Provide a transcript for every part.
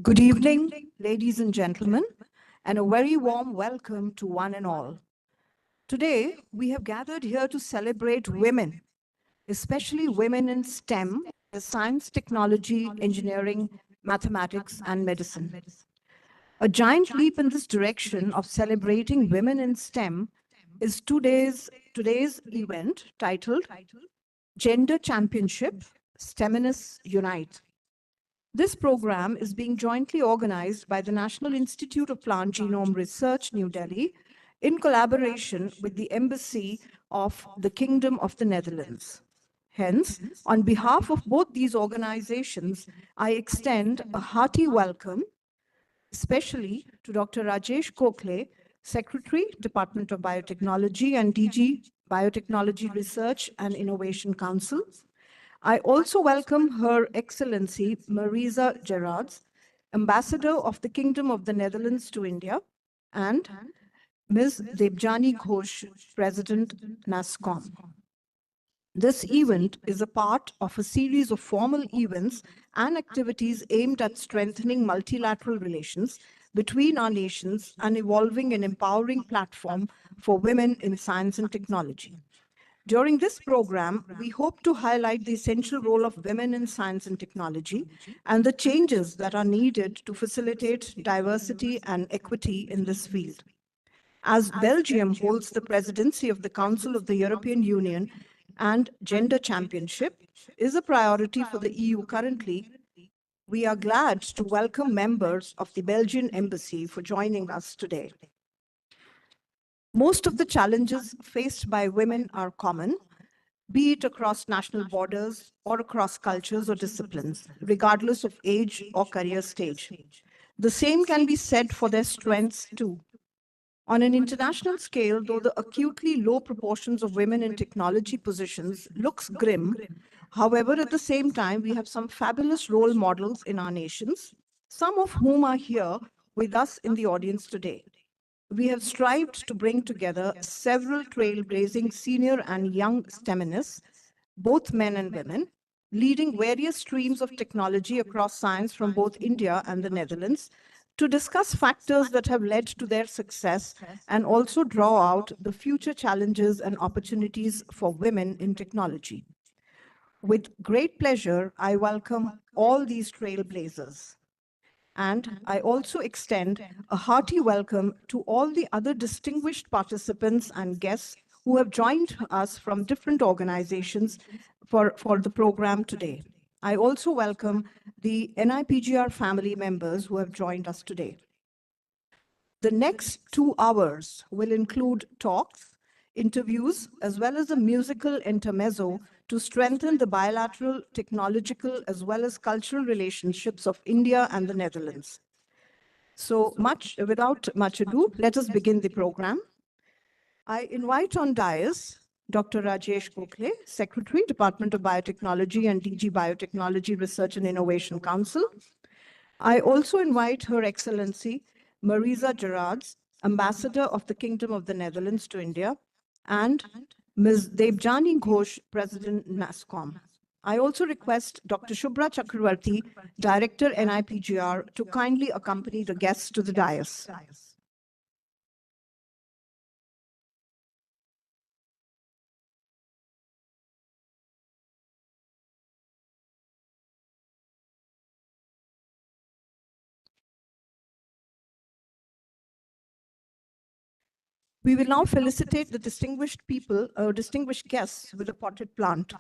Good evening, ladies and gentlemen, and a very warm welcome to one and all. Today, we have gathered here to celebrate women, especially women in STEM, the science, technology, engineering, mathematics, and medicine. A giant leap in this direction of celebrating women in STEM is today's event titled Gender Championship STEMinists Unite. This program is being jointly organized by the National Institute of Plant Genome Research, New Delhi, in collaboration with the Embassy of the Kingdom of the Netherlands. Hence, on behalf of both these organizations, I extend a hearty welcome, especially to Dr. Rajesh Kokle, Secretary, Department of Biotechnology and DG Biotechnology Research and Innovation Council. I also welcome Her Excellency Marisa Gerards, Ambassador of the Kingdom of the Netherlands to India, and Ms. Debjani Ghosh, President NASSCOM. This event is a part of a series of formal events and activities aimed at strengthening multilateral relations between our nations and evolving an empowering platform for women in science and technology. During this program, we hope to highlight the essential role of women in science and technology and the changes that are needed to facilitate diversity and equity in this field. As Belgium holds the presidency of the Council of the European Union and Gender Championship is a priority for the EU currently, we are glad to welcome members of the Belgian Embassy for joining us today. Most of the challenges faced by women are common, be it across national borders or across cultures or disciplines, regardless of age or career stage. The same can be said for their strengths too. On an international scale, though the acutely low proportions of women in technology positions looks grim, however, at the same time, we have some fabulous role models in our nations, some of whom are here with us in the audience today. We have strived to bring together several trailblazing senior and young STEMinists, both men and women, leading various streams of technology across science from both India and the Netherlands, to discuss factors that have led to their success and also draw out the future challenges and opportunities for women in technology. With great pleasure, I welcome all these trailblazers. And I also extend a hearty welcome to all the other distinguished participants and guests who have joined us from different organizations for the program today. I also welcome the NIPGR family members who have joined us today. The next 2 hours will include talks, interviews, as well as a musical intermezzo to strengthen the bilateral, technological, as well as cultural relationships of India and the Netherlands. So without much ado, let us begin the program. I invite on dais Dr. Rajesh Kokle, Secretary, Department of Biotechnology and DG Biotechnology Research and Innovation Council. I also invite Her Excellency Marisa Gerards, Ambassador of the Kingdom of the Netherlands to India, and Ms. Debjani Ghosh, President NASSCOM. I also request Dr. Shubhra Chakravarti, Director NIPGR, to kindly accompany the guests to the dais. We will now felicitate the distinguished guests with a potted plant.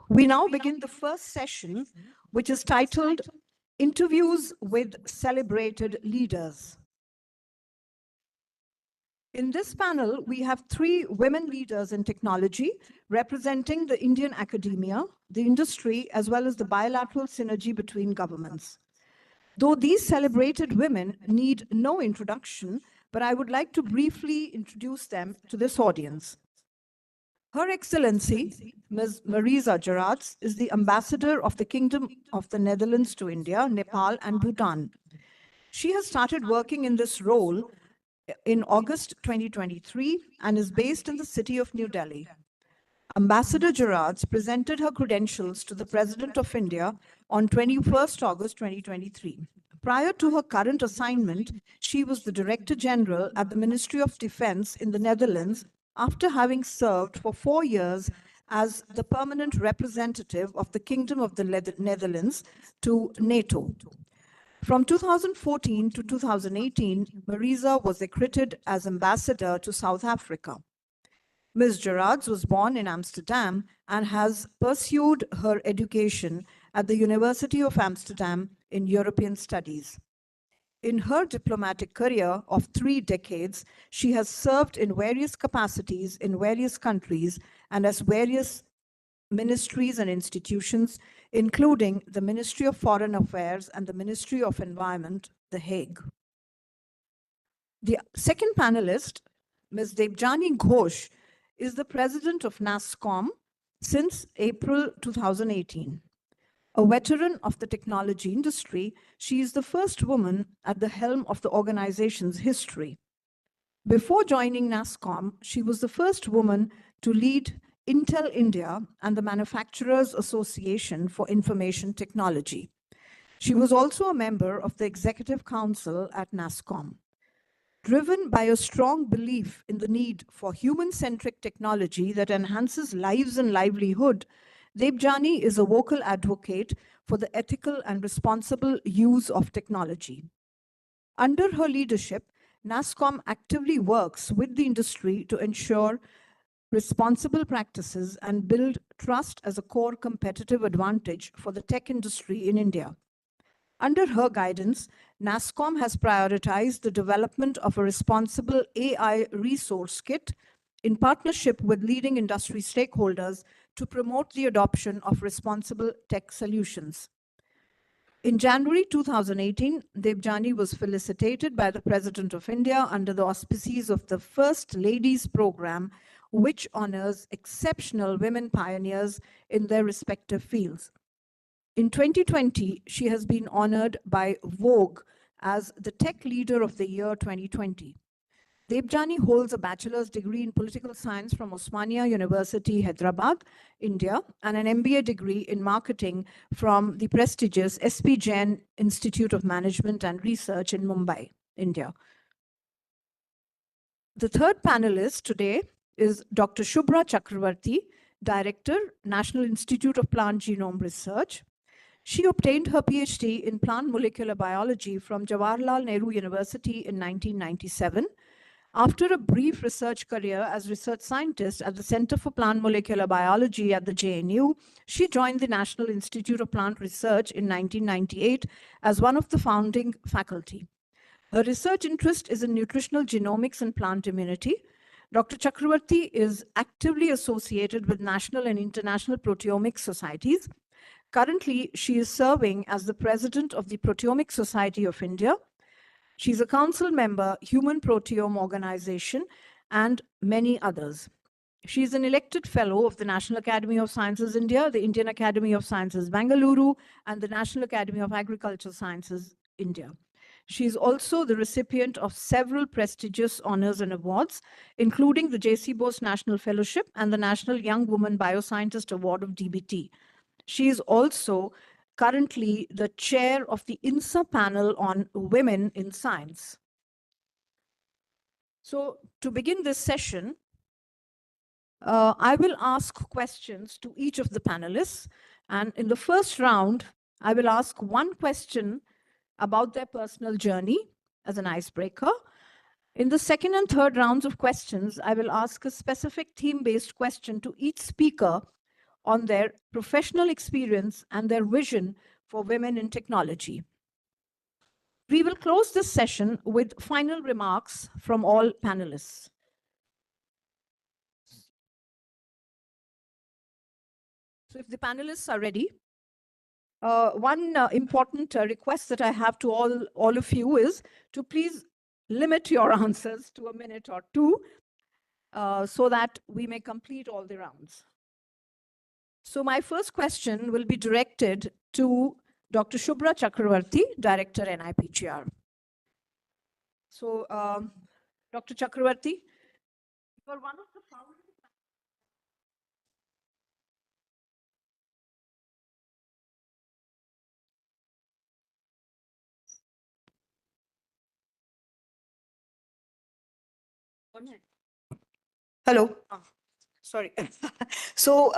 We now begin the first session, which is titled Interviews with Celebrated Leaders. In this panel, we have 3 women leaders in technology representing the Indian academia, the industry, as well as the bilateral synergy between governments. Though these celebrated women need no introduction, but I would like to briefly introduce them to this audience. Her Excellency, Ms. Marisa Gerards, is the ambassador of the Kingdom of the Netherlands to India, Nepal, and Bhutan. She has started working in this role in August 2023 and is based in the city of New Delhi. Ambassador Gerards presented her credentials to the President of India on 21st August 2023. Prior to her current assignment, she was the Director General at the Ministry of Defense in the Netherlands after having served for 4 years as the permanent representative of the Kingdom of the Netherlands to NATO. From 2014 to 2018, Marisa was accredited as ambassador to South Africa. Ms. Gerards was born in Amsterdam and has pursued her education at the University of Amsterdam in European Studies. In her diplomatic career of 3 decades, she has served in various capacities in various countries and as various ministries and institutions, including the Ministry of Foreign Affairs and the Ministry of Environment, The Hague. The second panelist, Ms. Debjani Ghosh, is the president of NASSCOM since April 2018. A veteran of the technology industry, she is the first woman at the helm of the organization's history. Before joining NASSCOM, she was the first woman to lead Intel India and the Manufacturers Association for Information Technology. She was also a member of the Executive Council at NASSCOM. Driven by a strong belief in the need for human-centric technology that enhances lives and livelihood, Debjani is a vocal advocate for the ethical and responsible use of technology. Under her leadership, NASSCOM actively works with the industry to ensure responsible practices and build trust as a core competitive advantage for the tech industry in India. Under her guidance, NASSCOM has prioritized the development of a responsible AI resource kit in partnership with leading industry stakeholders to promote the adoption of responsible tech solutions. In January 2018, Debjani was felicitated by the President of India under the auspices of the First Ladies Program, which honors exceptional women pioneers in their respective fields. In 2020, she has been honored by Vogue as the Tech Leader of the Year 2020. Debjani holds a bachelor's degree in political science from Osmania University, Hyderabad, India, and an MBA degree in marketing from the prestigious SP Jain Institute of Management and Research in Mumbai, India. The third panelist today is Dr. Shubhra Chakravarti, Director, National Institute of Plant Genome Research. She obtained her PhD in plant molecular biology from Jawaharlal Nehru University in 1997. After a brief research career as research scientist at the Center for Plant Molecular Biology at the JNU, she joined the National Institute of Plant Research in 1998 as one of the founding faculty. Her research interest is in nutritional genomics and plant immunity. Dr. Chakravarti is actively associated with national and international proteomics societies. Currently, she is serving as the president of the Proteomics Society of India. She's a council member, Human Proteome Organization, and many others. She is an elected fellow of the National Academy of Sciences India, the Indian Academy of Sciences Bangalore, and the National Academy of Agricultural Sciences India. She is also the recipient of several prestigious honors and awards, including the J.C. Bose National Fellowship and the National Young Woman Bioscientist Award of DBT. She is also currently the chair of the INSA panel on women in science. So to begin this session, I will ask questions to each of the panelists. And in the first round, I will ask one question about their personal journey as an icebreaker. In the second and third rounds of questions, I will ask a specific theme-based question to each speaker on their professional experience and their vision for women in technology. We will close this session with final remarks from all panelists. So if the panelists are ready, one important request that I have to all of you is to please limit your answers to a minute or two so that we may complete all the rounds. So my first question will be directed to Dr. Shubhra Chakravarti, Director, NIPGR. So, Dr. Chakravarti, you are one of the founders. Hello. Sorry. So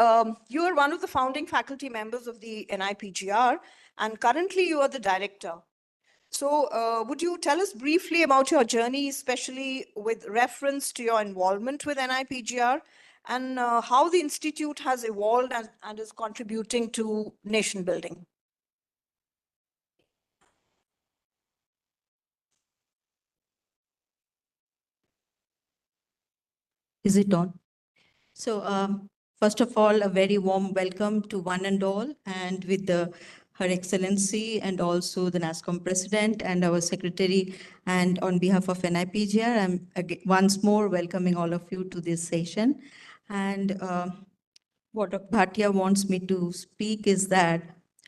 you are one of the founding faculty members of the NIPGR, and currently you are the director. So would you tell us briefly about your journey, especially with reference to your involvement with NIPGR, and how the institute has evolved and is contributing to nation building? Is it on? So, first of all, a very warm welcome to one and all, and with Her Excellency and also the NASSCOM President and our Secretary, and on behalf of NIPGR, I'm once more welcoming all of you to this session. And what Dr. Bhatia wants me to speak is that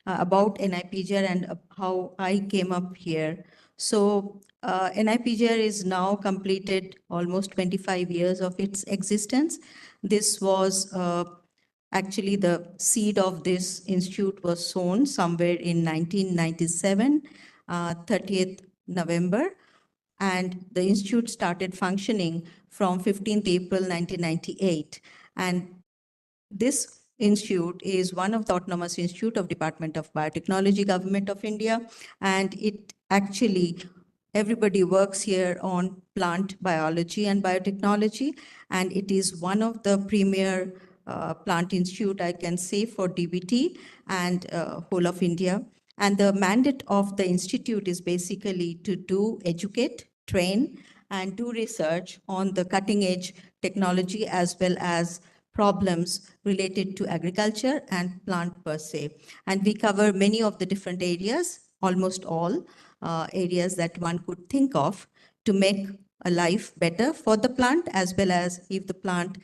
about NIPGR and how I came up here. So NIPGR is now completed almost 25 years of its existence. This was actually the seed of this institute was sown somewhere in 1997, 30th November. And the institute started functioning from 15th April 1998. And this institute is one of the Autonomous Institute of Department of Biotechnology, Government of India, and it actually, everybody works here on plant biology and biotechnology, and it is one of the premier plant institute, I can say, for DBT and whole of India. And the mandate of the institute is basically to do, educate, train, and do research on the cutting edge technology as well as problems related to agriculture and plant per se. And we cover many of the different areas, almost all areas that one could think of to make a life better for the plant, as well as if the plant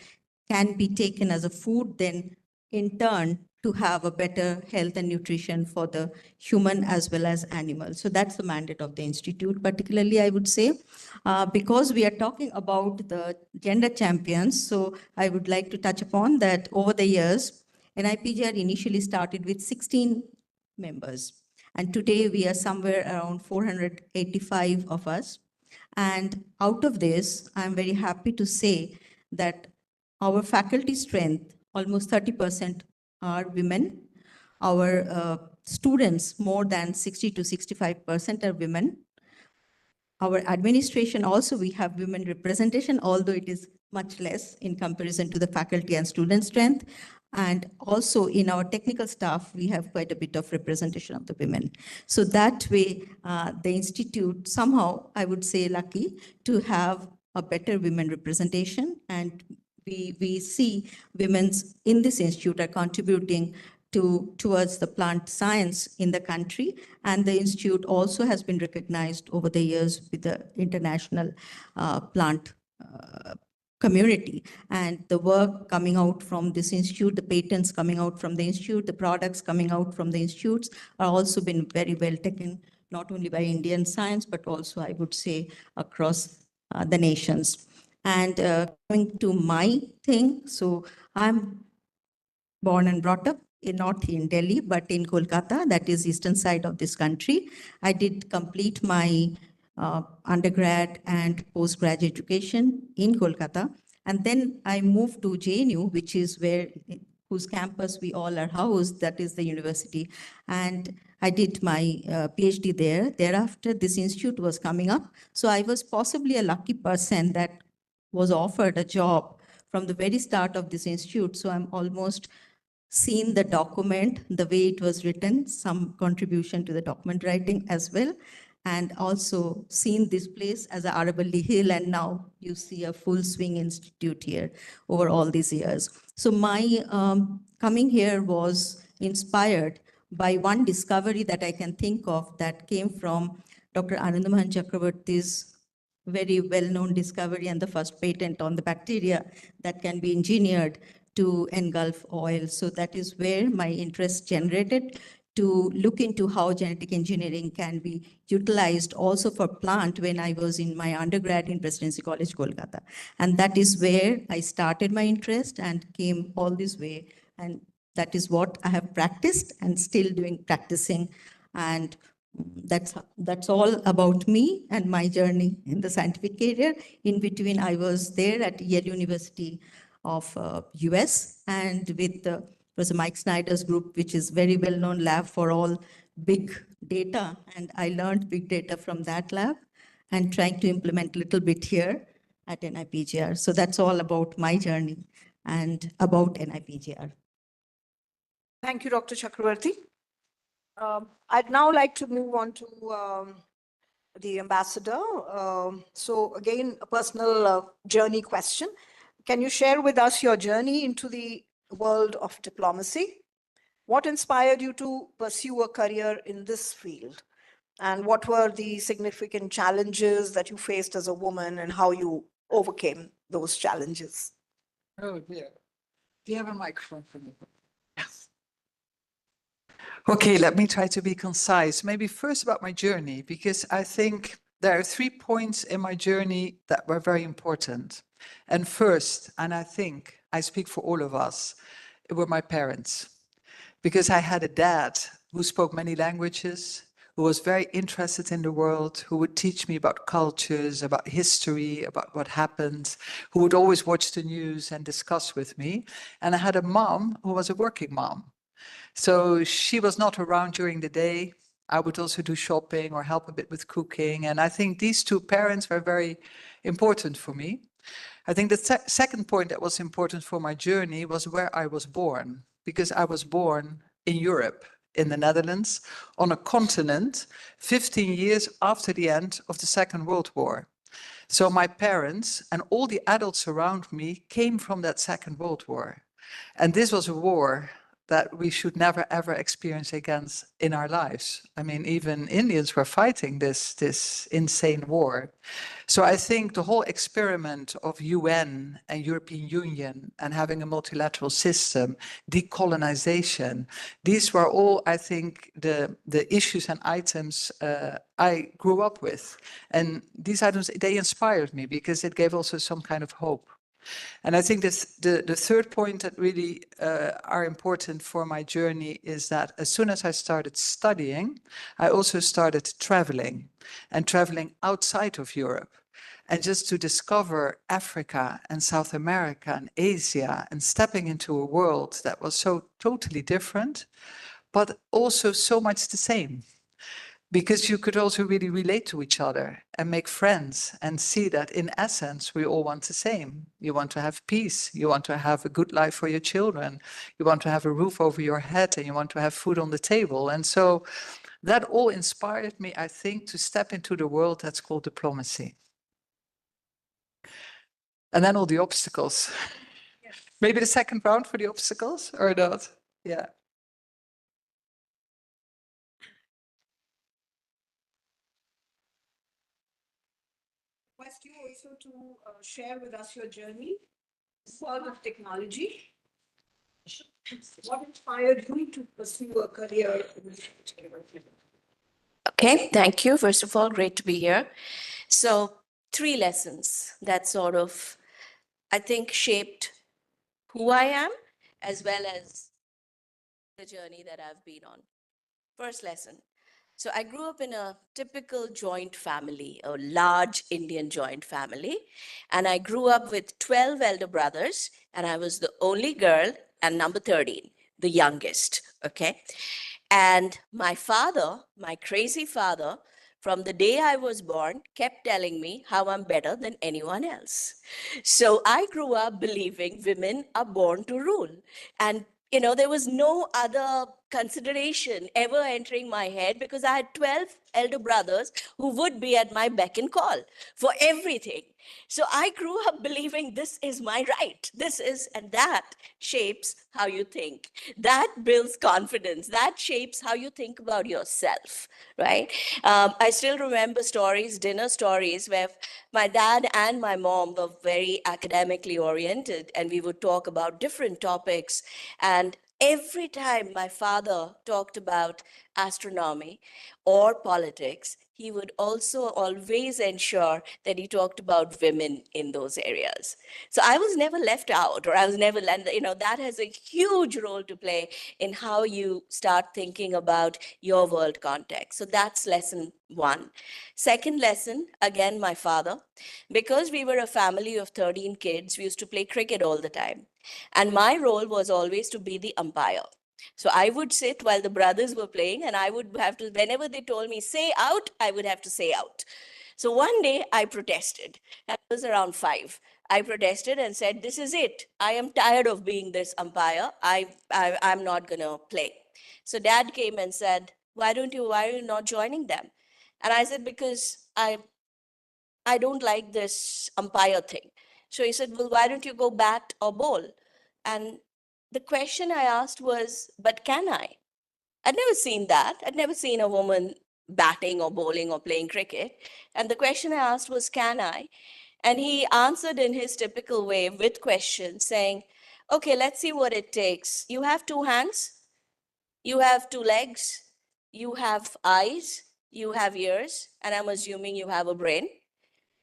can be taken as a food, then in turn to have a better health and nutrition for the human as well as animal. So that's the mandate of the institute. Particularly, I would say, because we are talking about the gender champions, so I would like to touch upon that over the years, NIPGR initially started with 16 members. And today we are somewhere around 485 of us. And out of this, I'm very happy to say that our faculty strength, almost 30% are women. Our students, more than 60 to 65% are women. Our administration also, we have women representation, although it is much less in comparison to the faculty and student strength. And also in our technical staff, we have quite a bit of representation of the women. So that way, the institute somehow, I would say, lucky to have a better women representation. And we see women's in this institute are contributing towards the plant science in the country. And the institute also has been recognized over the years with the international plant community. And the work coming out from this institute, the patents coming out from the institute, the products coming out from the institutes are also been very well taken, not only by Indian science, but also I would say across the nations. And coming to my thing, so I'm born and brought up not in Delhi, but in Kolkata, that is eastern side of this country. I did complete my undergrad and postgraduate education in Kolkata. And then I moved to JNU, which is whose campus we all are housed, that is the university. And I did my PhD there. Thereafter, this institute was coming up. So I was possibly a lucky person that was offered a job from the very start of this institute. So I'm almost seen the document, the way it was written, some contribution to the document writing as well, and also seen this place as a Aravalli Hill, and now you see a full swing institute here over all these years. So my coming here was inspired by one discovery that I can think of that came from Dr. Anandamohan Chakravarti's very well-known discovery and the first patent on the bacteria that can be engineered to engulf oil. So that is where my interest generated to look into how genetic engineering can be utilized also for plant when I was in my undergrad in Presidency College, Kolkata. And that is where I started my interest and came all this way. And that is what I have practiced and still practicing. And that's all about me and my journey in the scientific career. In between, I was there at Yale University of US, and with was Mike Snyder's group, which is very well-known lab for all big data. And I learned big data from that lab and trying to implement a little bit here at NIPGR. So that's all about my journey and about NIPGR. Thank you, Dr. Chakravarti. I'd now like to move on to the ambassador. So again, a personal journey question. Can you share with us your journey into the world of diplomacy? What inspired you to pursue a career in this field? And what were the significant challenges that you faced as a woman and how you overcame those challenges? Oh dear. Do you have a microphone for me? Yes. Okay, let me try to be concise. Maybe first about my journey, because I think there are 3 points in my journey that were very important. And first, and I think I speak for all of us, it were my parents. Because I had a dad who spoke many languages, who was very interested in the world, who would teach me about cultures, about history, about what happened, who would always watch the news and discuss with me. And I had a mom who was a working mom. So she was not around during the day. I would also do shopping or help a bit with cooking. And I think these 2 parents were very important for me. I think the second point that was important for my journey was where I was born, because I was born in Europe, in the Netherlands, on a continent 15 years after the end of the Second World War. So my parents and all the adults around me came from that Second World War. And this was a war that we should never ever experience again in our lives. I mean, even Indians were fighting this insane war. So I think the whole experiment of UN and European Union and having a multilateral system, decolonization, these were all, I think, the issues and items I grew up with. And these items, they inspired me because it gave also some kind of hope. And I think the third point that really are important for my journey is that as soon as I started studying, I also started traveling and traveling outside of Europe. And just to discover Africa and South America and Asia and stepping into a world that was so totally different, but also so much the same. Because you could also really relate to each other and make friends and see that in essence, we all want the same. You want to have peace. You want to have a good life for your children. You want to have a roof over your head and you want to have food on the table. And so that all inspired me, I think, to step into the world that's called diplomacy. And then all the obstacles. Yes. Maybe the second round for the obstacles or not? Yeah. Request you also to share with us your journey, world of technology. What inspired you to pursue a career in this particular field? Okay, thank you. First of all, great to be here. So, 3 lessons that sort of, I think, shaped who I am as well as the journey that I've been on. First lesson. So, I grew up in a typical joint family, a large Indian joint family. And I grew up with 12 elder brothers, and I was the only girl and number 13, the youngest. Okay. And my father, my crazy father, from the day I was born, kept telling me how I'm better than anyone else. So I grew up believing women are born to rule. And, there was no other consideration ever entering my head because I had 12 elder brothers who would be at my beck and call for everything. So I grew up believing this is my right. And that shapes how you think. That builds confidence. That shapes how you think about yourself, right? I still remember stories, dinner stories, where my dad and my mom were very academically oriented, and we would talk about different topics. And every time my father talked about astronomy or politics, he would also always ensure that he talked about women in those areas. So I was never left out, or I was never, that has a huge role to play in how you start thinking about your world context. So that's lesson one. Second lesson, again, my father. Because we were a family of 13 kids, we used to play cricket all the time. And my role was always to be the umpire. So I would sit while the brothers were playing, and I would have to, whenever they told me, say out, I would have to say out. So one day I protested. I was around 5. I protested and said, this is it. I am tired of being this umpire. I'm not going to play. So dad came and said, why are you not joining them? And I said, because I don't like this umpire thing. So he said, well, why don't you go bat or bowl? And the question I asked was, but can I? I'd never seen that. I'd never seen a woman batting or bowling or playing cricket. And the question I asked was, can I? And he answered in his typical way with questions, saying, okay, let's see what it takes. You have 2 hands, you have 2 legs, you have eyes, you have ears, and I'm assuming you have a brain.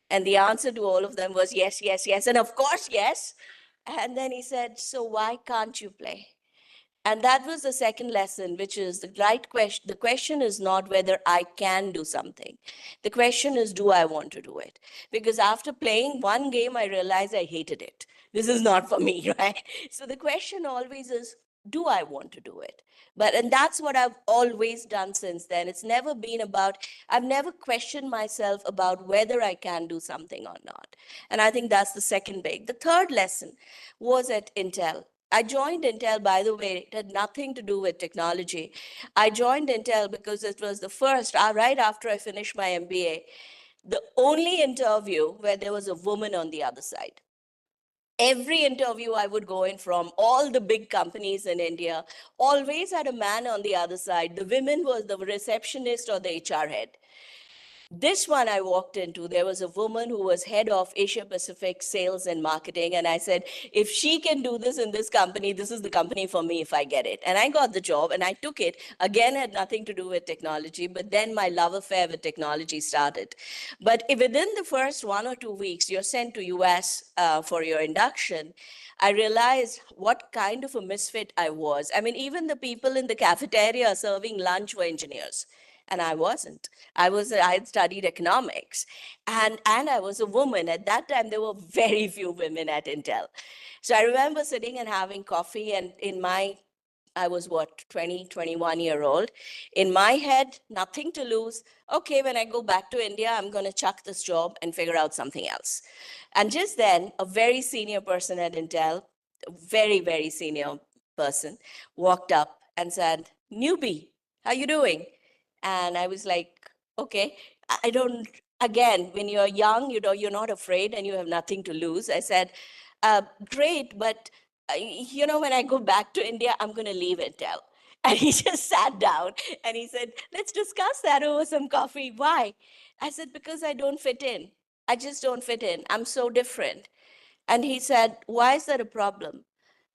And the answer to all of them was yes, yes, yes, and of course, yes. And then he said, so why can't you play? And that was the second lesson, which is the right question. The question is not whether I can do something. The question is, do I want to do it? Because after playing one game, I realized I hated it. This is not for me, right? So the question always is, do I want to do it? And that's what I've always done since then. It's never been about, I've never questioned myself about whether I can do something or not. And I think that's the second big. The third lesson was at Intel. I joined Intel, by the way, it had nothing to do with technology. I joined Intel because it was the first, right after I finished my MBA, the only interview where there was a woman on the other side. Every interview I would go in from, all the big companies in India, always had a man on the other side. The women was the receptionist or the HR head. This one I walked into, there was a woman who was head of Asia Pacific sales and marketing. And I said, if she can do this in this company, this is the company for me if I get it. And I got the job and I took it. Again, had nothing to do with technology, but then my love affair with technology started. But within the first 1 or 2 weeks, you're sent to US for your induction. I realized what kind of a misfit I was. I mean, even the people in the cafeteria serving lunch were engineers, and I wasn't. I had studied economics, and I was a woman. At that time, there were very few women at Intel. So I remember sitting and having coffee, and I was what, 20, 21-year-old. In my head, nothing to lose. Okay, when I go back to India, I'm going to chuck this job and figure out something else. And just then, a very senior person at Intel, a very, very senior person, walked up and said, newbie, how you doing? And I was like, okay, I don't, again, when you're young, you're not afraid and you have nothing to lose. I said, great, but when I go back to India, I'm going to leave Intel. And he just sat down and he said, let's discuss that over some coffee. Why? I said, because I don't fit in. I just don't fit in. I'm so different. And he said, why is that a problem?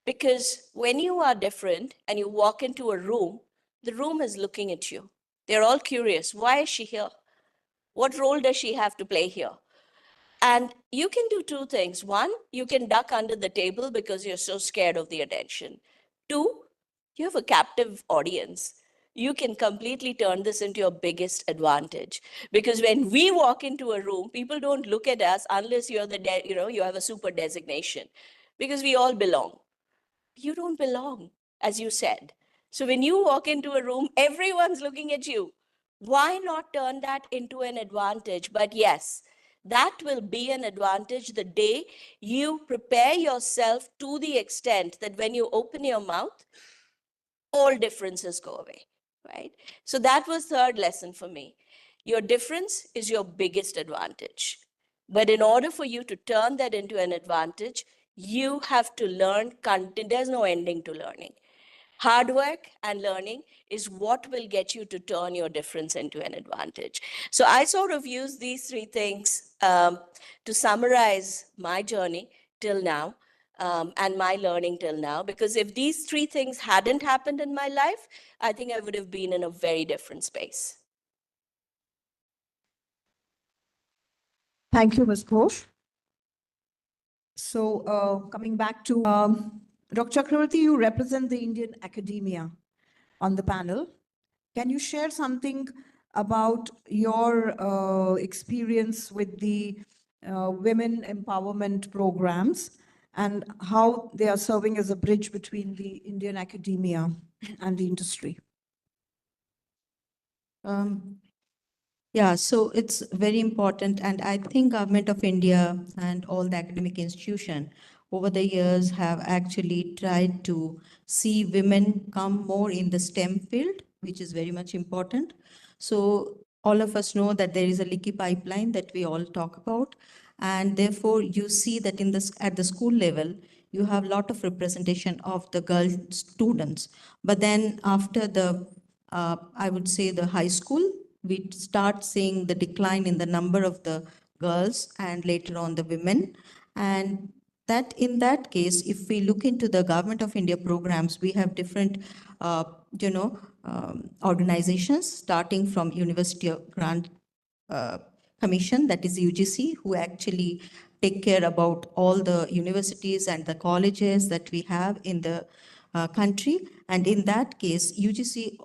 Because when you are different and you walk into a room, the room is looking at you. They're all curious. Why is she here? What role does she have to play here? And you can do 2 things. One, you can duck under the table because you're so scared of the attention. 2, you have a captive audience. You can completely turn this into your biggest advantage. Because when we walk into a room, people don't look at us unless you have a super designation. Because we all belong. You don't belong, as you said. So when you walk into a room, everyone's looking at you. Why not turn that into an advantage? But yes, that will be an advantage the day you prepare yourself to the extent that when you open your mouth, all differences go away, right? So that was third lesson for me. Your difference is your biggest advantage. But in order for you to turn that into an advantage, you have to learn content. There's no ending to learning. Hard work and learning is what will get you to turn your difference into an advantage. So I sort of use these three things to summarize my journey till now, and my learning till now. Because if these three things hadn't happened in my life, I think I would have been in a very different space. Thank you, Ms. Ghosh. So coming back to Dr. Chakravarti, you represent the Indian academia on the panel. Can you share something about your experience with the women empowerment programs and how they are serving as a bridge between the Indian academia and the industry? Yeah, so it's very important, and I think Government of India and all the academic institution over the years have actually tried to see women come more in the STEM field, which is very much important. So all of us know that there is a leaky pipeline that we all talk about, and therefore you see that in this at the school level you have a lot of representation of the girl students, but then after the I would say the high school, we start seeing the decline in the number of the girls and later on the women. And that in that case, if we look into the Government of India programs, we have different, organizations starting from University of Grant Commission, that is UGC, who actually take care about all the universities and the colleges that we have in the country. And in that case, UGC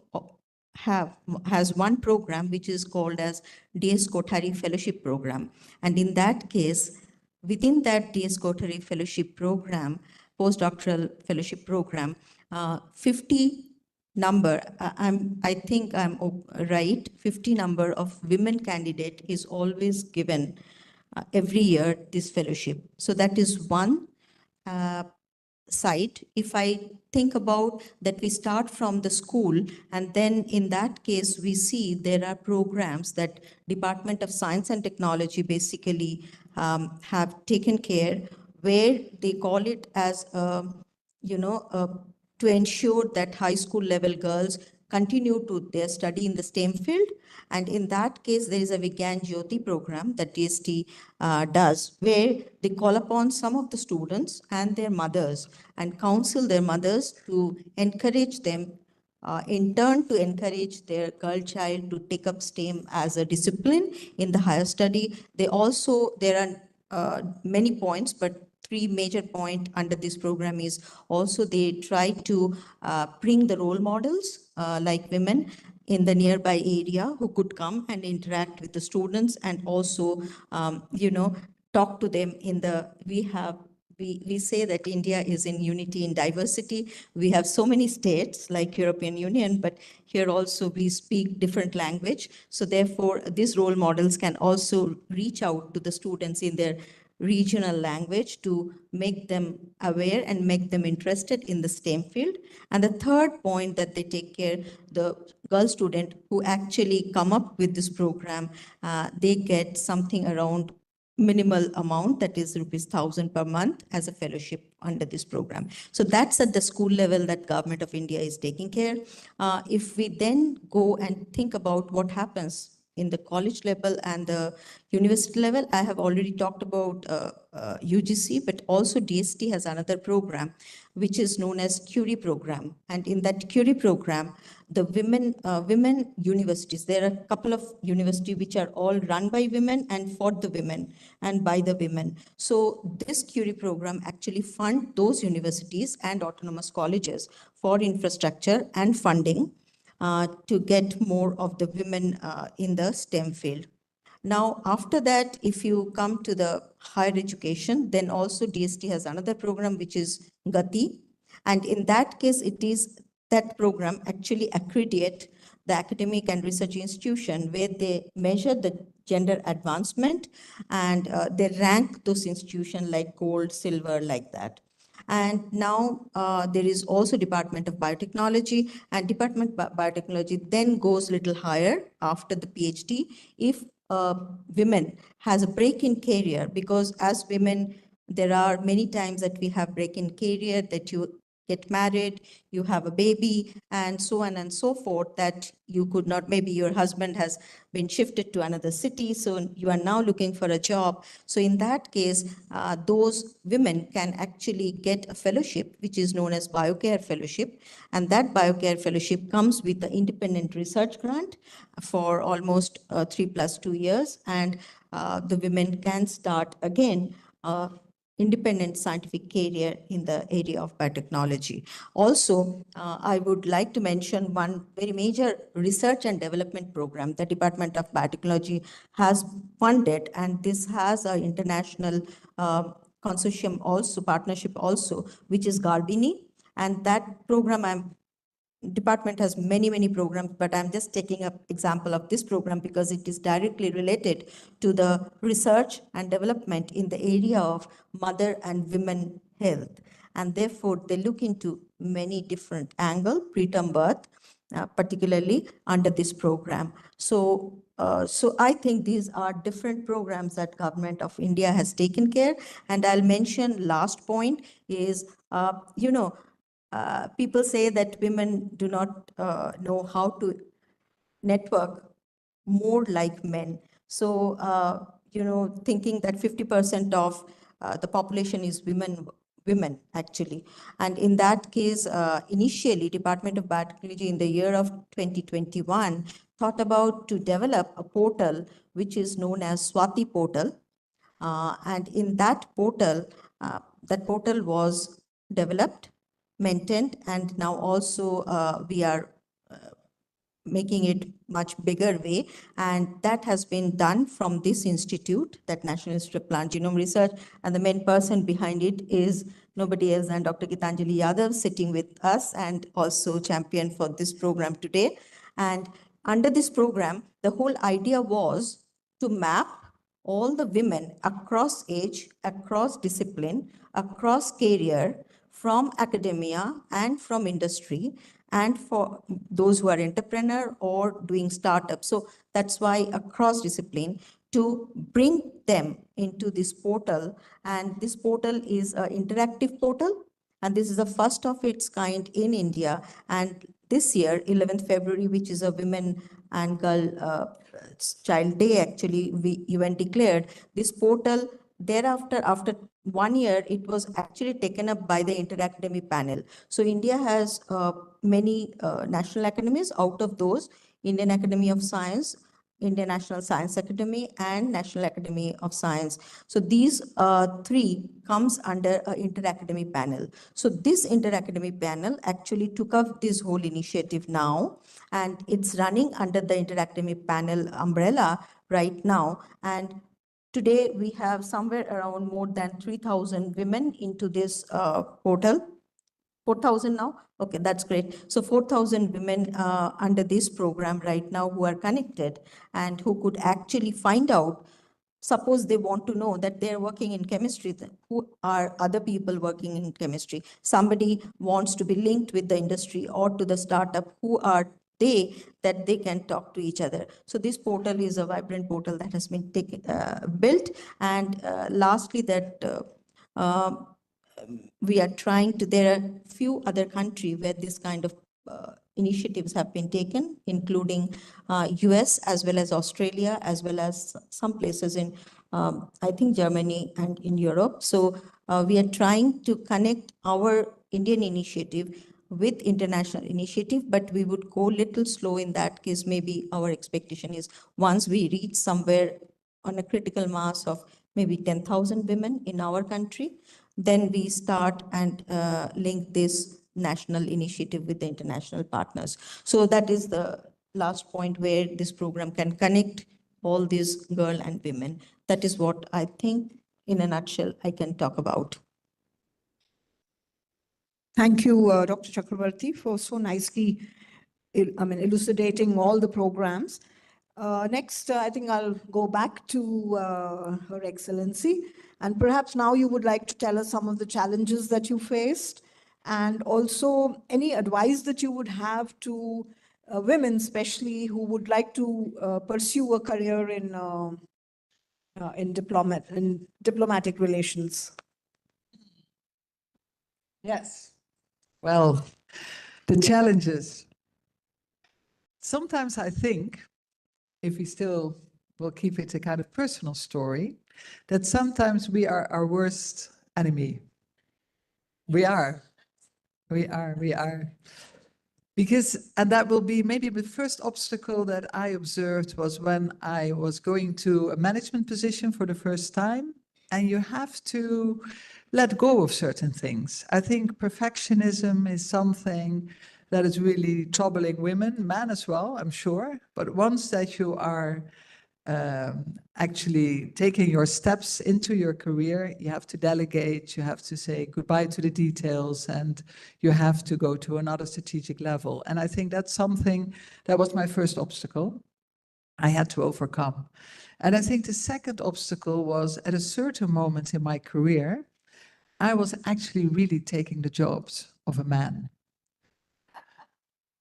has one program which is called as DS Kothari Fellowship Program. And in that case, within that DS Kothari Fellowship Program, postdoctoral fellowship program, 50 number, I think I'm right, 50 number of women candidate is always given every year this fellowship. So that is one uh, side. If I think about that, we start from the school, and then in that case we see there are programs that Department of Science and Technology basically have taken care, where they call it as a, to ensure that high school level girls continue to their study in the STEM field. And in that case, there is a Vigyan Jyoti program that DST does, where they call upon some of the students and their mothers and counsel their mothers to encourage them, in turn to encourage their girl child to take up STEM as a discipline in the higher study. They also, there are many points, but three major point under this program is also they try to bring the role models like women in the nearby area who could come and interact with the students, and also talk to them in the, we say that India is in unity in diversity. We have so many states like European Union, but here also we speak different language. So therefore, these role models can also reach out to the students in their regional language to make them aware and make them interested in the STEM field. And the third point that they take care, the girl student who actually come up with this program, they get something around minimal amount, that is rupees 1,000 per month as a fellowship under this program. So that's at the school level that Government of India is taking care. If we then go and think about what happens in the college level and the university level, I have already talked about UGC, but also DST has another program, which is known as Curie program. And in that Curie program, the women universities, there are a couple of universities which are all run by women and for the women and by the women. So this Curie program actually fund those universities and autonomous colleges for infrastructure and funding to get more of the women in the STEM field. Now, after that, if you come to the higher education, then also DST has another program which is Gati. And in that case, it is that program actually accredit the academic and research institution where they measure the gender advancement, and they rank those institutions like gold, silver, like that. And now there is also Department of Biotechnology, and Department of Biotechnology then goes little higher after the PhD if women has a break in career, because as women, there are many times that we have break in career, that you get married, you have a baby, and so on and so forth, that you could not, maybe your husband has been shifted to another city, so you are now looking for a job. So in that case, those women can actually get a fellowship, which is known as BioCare Fellowship. And that BioCare Fellowship comes with the independent research grant for almost 3 + 2 years. And the women can start again independent scientific career in the area of biotechnology. Also, I would like to mention one very major research and development program the Department of Biotechnology has funded, and this has an international consortium also, partnership also, which is Garbini. And that program, department has many, many programs, but I'm just taking an example of this program because it is directly related to the research and development in the area of mother and women health. And therefore, they look into many different angles, preterm birth, particularly under this program. So I think these are different programs that Government of India has taken care. And I'll mention last point is, people say that women do not know how to network more like men. So, thinking that 50% of the population is women actually. And in that case, initially, Department of Biotechnology in the year of 2021 thought about to develop a portal which is known as Swati portal. And in that portal was developed, maintained, and now also we are making it much bigger way. And that has been done from this institute, that National Institute of Plant Genome Research. And the main person behind it is nobody else than Dr. Gitanjali Yadav, sitting with us and also champion for this program today. And under this program, the whole idea was to map all the women across age, across discipline, across career, from academia and from industry, and for those who are entrepreneur or doing startups. So that's why across discipline, to bring them into this portal. And this portal is an interactive portal, and this is the first of its kind in India. And this year, 11th February, which is a Women and Girl Child Day, actually, we even declared this portal. Thereafter, after 1 year, it was actually taken up by the Inter-Academy panel. So India has many national academies. Out of those, Indian Academy of Science, Indian National Science Academy, and National Academy of Science. So these three comes under an inter-academy panel. So this inter-academy panel actually took up this whole initiative now, and it's running under the inter-academy panel umbrella right now. And today we have somewhere around more than 3,000 women into this portal. 4,000 now? Okay, that's great. So 4,000 women under this program right now who are connected and who could actually find out, suppose they want to know that they're working in chemistry, who are other people working in chemistry? Somebody wants to be linked with the industry or to the startup, who are they, that they can talk to each other. So this portal is a vibrant portal that has been built. And lastly, that we are trying to, there are few other countries where this kind of initiatives have been taken, including US as well as Australia, as well as some places in, I think, Germany and in Europe. So we are trying to connect our Indian initiative with international initiative, but we would go little slow in that case. Maybe our expectation is once we reach somewhere on a critical mass of maybe 10,000 women in our country, then we start and link this national initiative with the international partners. So that is the last point where this program can connect all these girls and women. That is what I think in a nutshell I can talk about. Thank you, Dr. Chakravarti, for so nicely, elucidating all the programs. Next, I think I'll go back to Her Excellency, and perhaps now you would like to tell us some of the challenges that you faced, and also any advice that you would have to women, especially who would like to pursue a career in diplomatic relations. Yes. Well, the challenges. Sometimes I think, if we still will keep it a kind of personal story, that sometimes we are our worst enemy. We are. We are. We are. Because, and that will be maybe the first obstacle that I observed was when I was going to a management position for the first time, and you have to let go of certain things. I think perfectionism is something that is really troubling women, men as well, I'm sure. But once that you are actually taking your steps into your career, you have to delegate, you have to say goodbye to the details, and you have to go to another strategic level. And I think that's something that was my first obstacle I had to overcome. And I think the second obstacle was at a certain moment in my career, I was actually really taking the jobs of a man.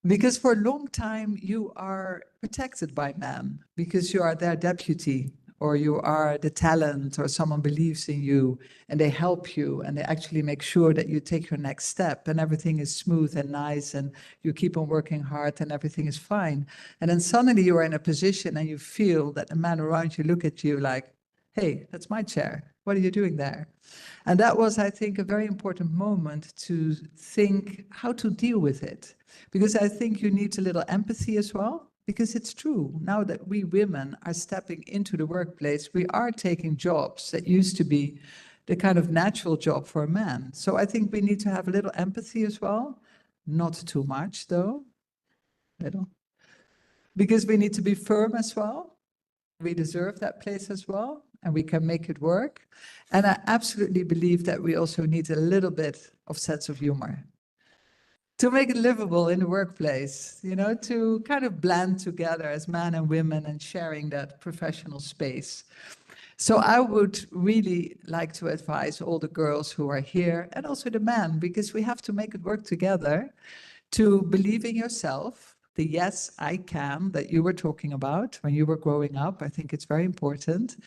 Because for a long time, you are protected by men because you are their deputy, or you are the talent, or someone believes in you and they help you and they actually make sure that you take your next step and everything is smooth and nice and you keep on working hard and everything is fine. And then suddenly you are in a position and you feel that the men around you look at you like, hey, that's my chair. What are you doing there? And that was, I think, a very important moment to think how to deal with it. Because I think you need a little empathy as well. Because it's true, now that we women are stepping into the workplace, we are taking jobs that used to be the kind of natural job for a man. So I think we need to have a little empathy as well. Not too much, though. Little. Because we need to be firm as well. We deserve that place as well, and we can make it work. And I absolutely believe that we also need a little bit of sense of humor to make it livable in the workplace, you know, to kind of blend together as men and women and sharing that professional space. So I would really like to advise all the girls who are here and also the men, because we have to make it work together, to believe in yourself, the yes, I can that you were talking about when you were growing up. I think it's very important.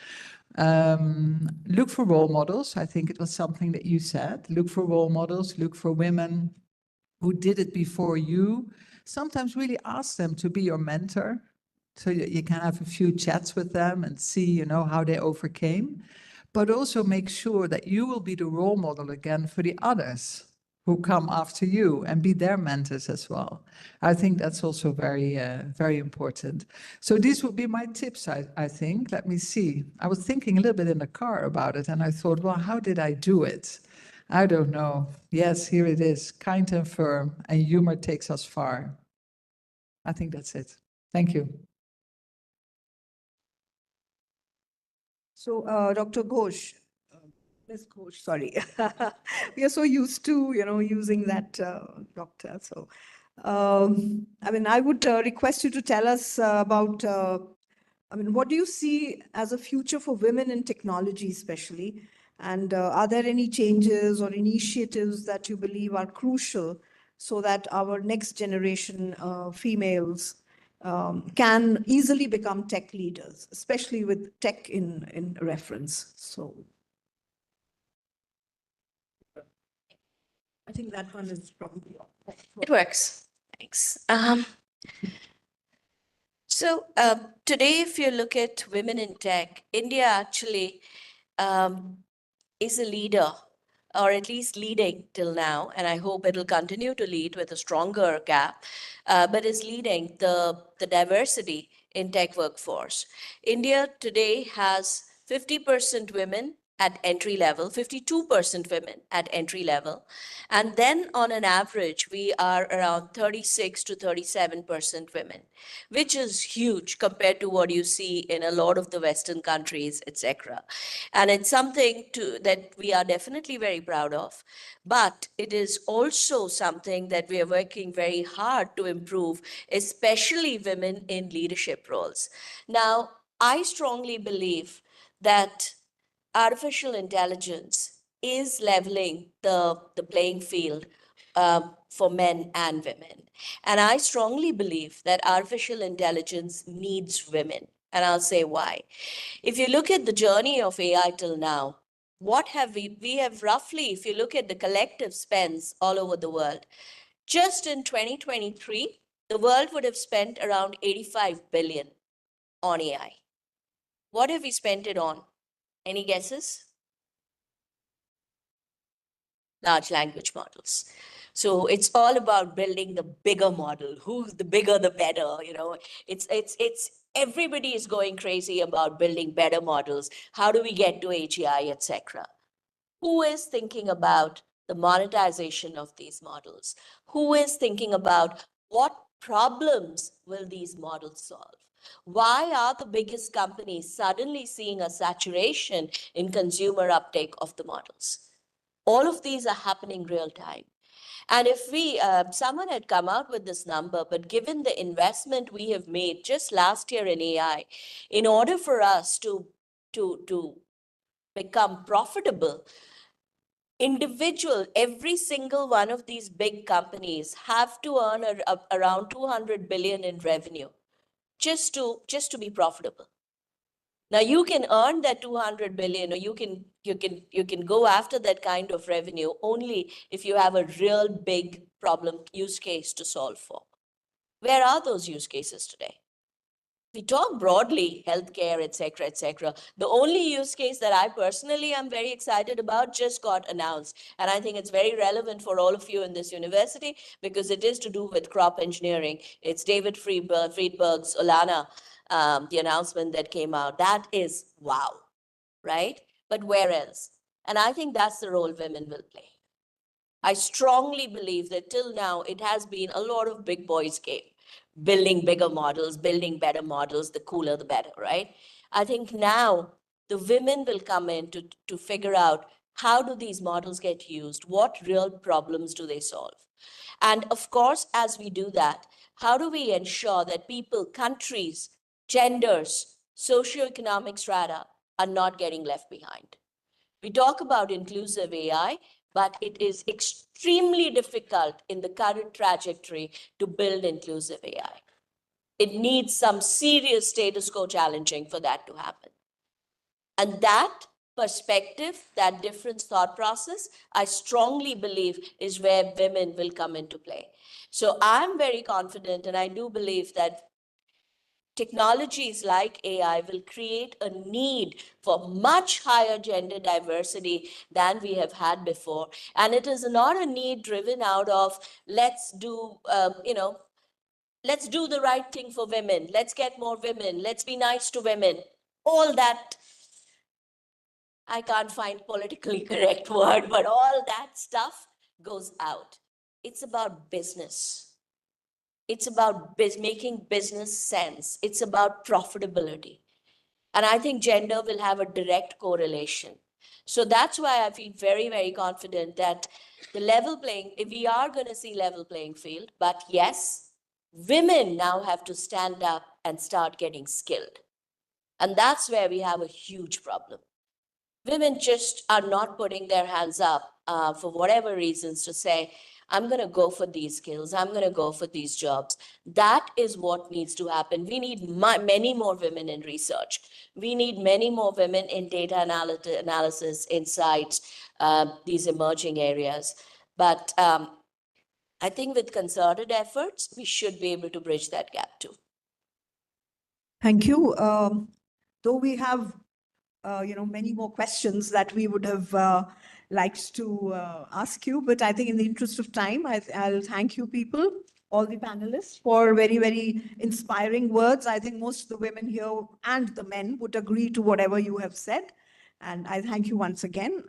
Look for role models. I think it was something that you said. Look for role models, look for women who did it before you. Sometimes really ask them to be your mentor, so you can have a few chats with them and see, you know, how they overcame. But also make sure that you will be the role model again for the others who come after you and be their mentors as well. I think that's also very, very important. So these would be my tips, I think. Let me see. I was thinking a little bit in the car about it, and I thought, well, how did I do it? I don't know. Yes, here it is. Kind and firm, and humor takes us far. I think that's it. Thank you. So, Dr. Ghosh, Ms. Ghosh, sorry. We are so used to, using that doctor. So, I would request you to tell us about, what do you see as a future for women in technology, especially? And are there any changes or initiatives that you believe are crucial so that our next generation females can easily become tech leaders, especially with tech in reference? So I think that one is probably. It works. Thanks. Today, if you look at women in tech, India actually is a leader, or at least leading till now, and I hope it'll continue to lead with a stronger gap, but is leading the diversity in tech workforce. India today has 50% women at entry level, 52% women at entry level. And then on an average, we are around 36 to 37% women, which is huge compared to what you see in a lot of the Western countries, etc. And it's something that we are definitely very proud of. But it is also something that we are working very hard to improve, especially women in leadership roles. Now, I strongly believe that artificial intelligence is leveling the playing field for men and women. And I strongly believe that artificial intelligence needs women. And I'll say why. If you look at the journey of AI till now, what have we have roughly, if you look at the collective spends all over the world, just in 2023, the world would have spent around 85 billion on AI. What have we spent it on? Any guesses? Large language models. So it's all about building the bigger model. Who's the bigger, the better. It's everybody is going crazy about building better models. How do we get to AGI, etc.? Who is thinking about the monetization of these models? Who is thinking about what problems will these models solve? Why are the biggest companies suddenly seeing a saturation in consumer uptake of the models? All of these are happening real time. And if someone had come out with this number, but given the investment we have made just last year in AI, in order for us to become profitable, every single one of these big companies have to earn around 200 billion in revenue just to be profitable. Now you can earn that 200 billion, or you can go after that kind of revenue only if you have a real big problem use case to solve for. Where are those use cases today? We talk broadly, healthcare, etc., etc. The only use case that I personally am very excited about just got announced. And I think it's very relevant for all of you in this university because it is to do with crop engineering. It's David Friedberg's Olana, the announcement that came out. That is wow, right? But where else? And I think that's the role women will play. I strongly believe that till now, it has been a lot of big boys game, building bigger models, building better models, the cooler, the better, right? I think now the women will come in to figure out how do these models get used? What real problems do they solve? And of course, as we do that, how do we ensure that people, countries, genders, socioeconomic strata are not getting left behind? We talk about inclusive AI, but it is extremely difficult in the current trajectory to build inclusive AI. It needs some serious status quo challenging for that to happen. And that perspective, that different thought process, I strongly believe is where women will come into play. So I'm very confident, and I do believe that technologies like AI will create a need for much higher gender diversity than we have had before. And it is not a need driven out of let's do the right thing for women. Let's get more women. Let's be nice to women. All that, I can't find politically correct word, but all that stuff goes out. It's about business. It's about making business sense. It's about profitability. And I think gender will have a direct correlation. So that's why I feel very, very confident that we are going to see level playing field. But yes, women now have to stand up and start getting skilled. And that's where we have a huge problem. Women just are not putting their hands up for whatever reasons to say, I'm going to go for these skills. I'm going to go for these jobs. That is what needs to happen. We need many more women in research. We need many more women in data analysis, insights, these emerging areas. But I think with concerted efforts, we should be able to bridge that gap too. Thank you. Though we have many more questions that we would have liked to ask you, but I think in the interest of time, I'll thank you people, all the panelists, for very, very inspiring words. I think most of the women here and the men would agree to whatever you have said. And I thank you once again.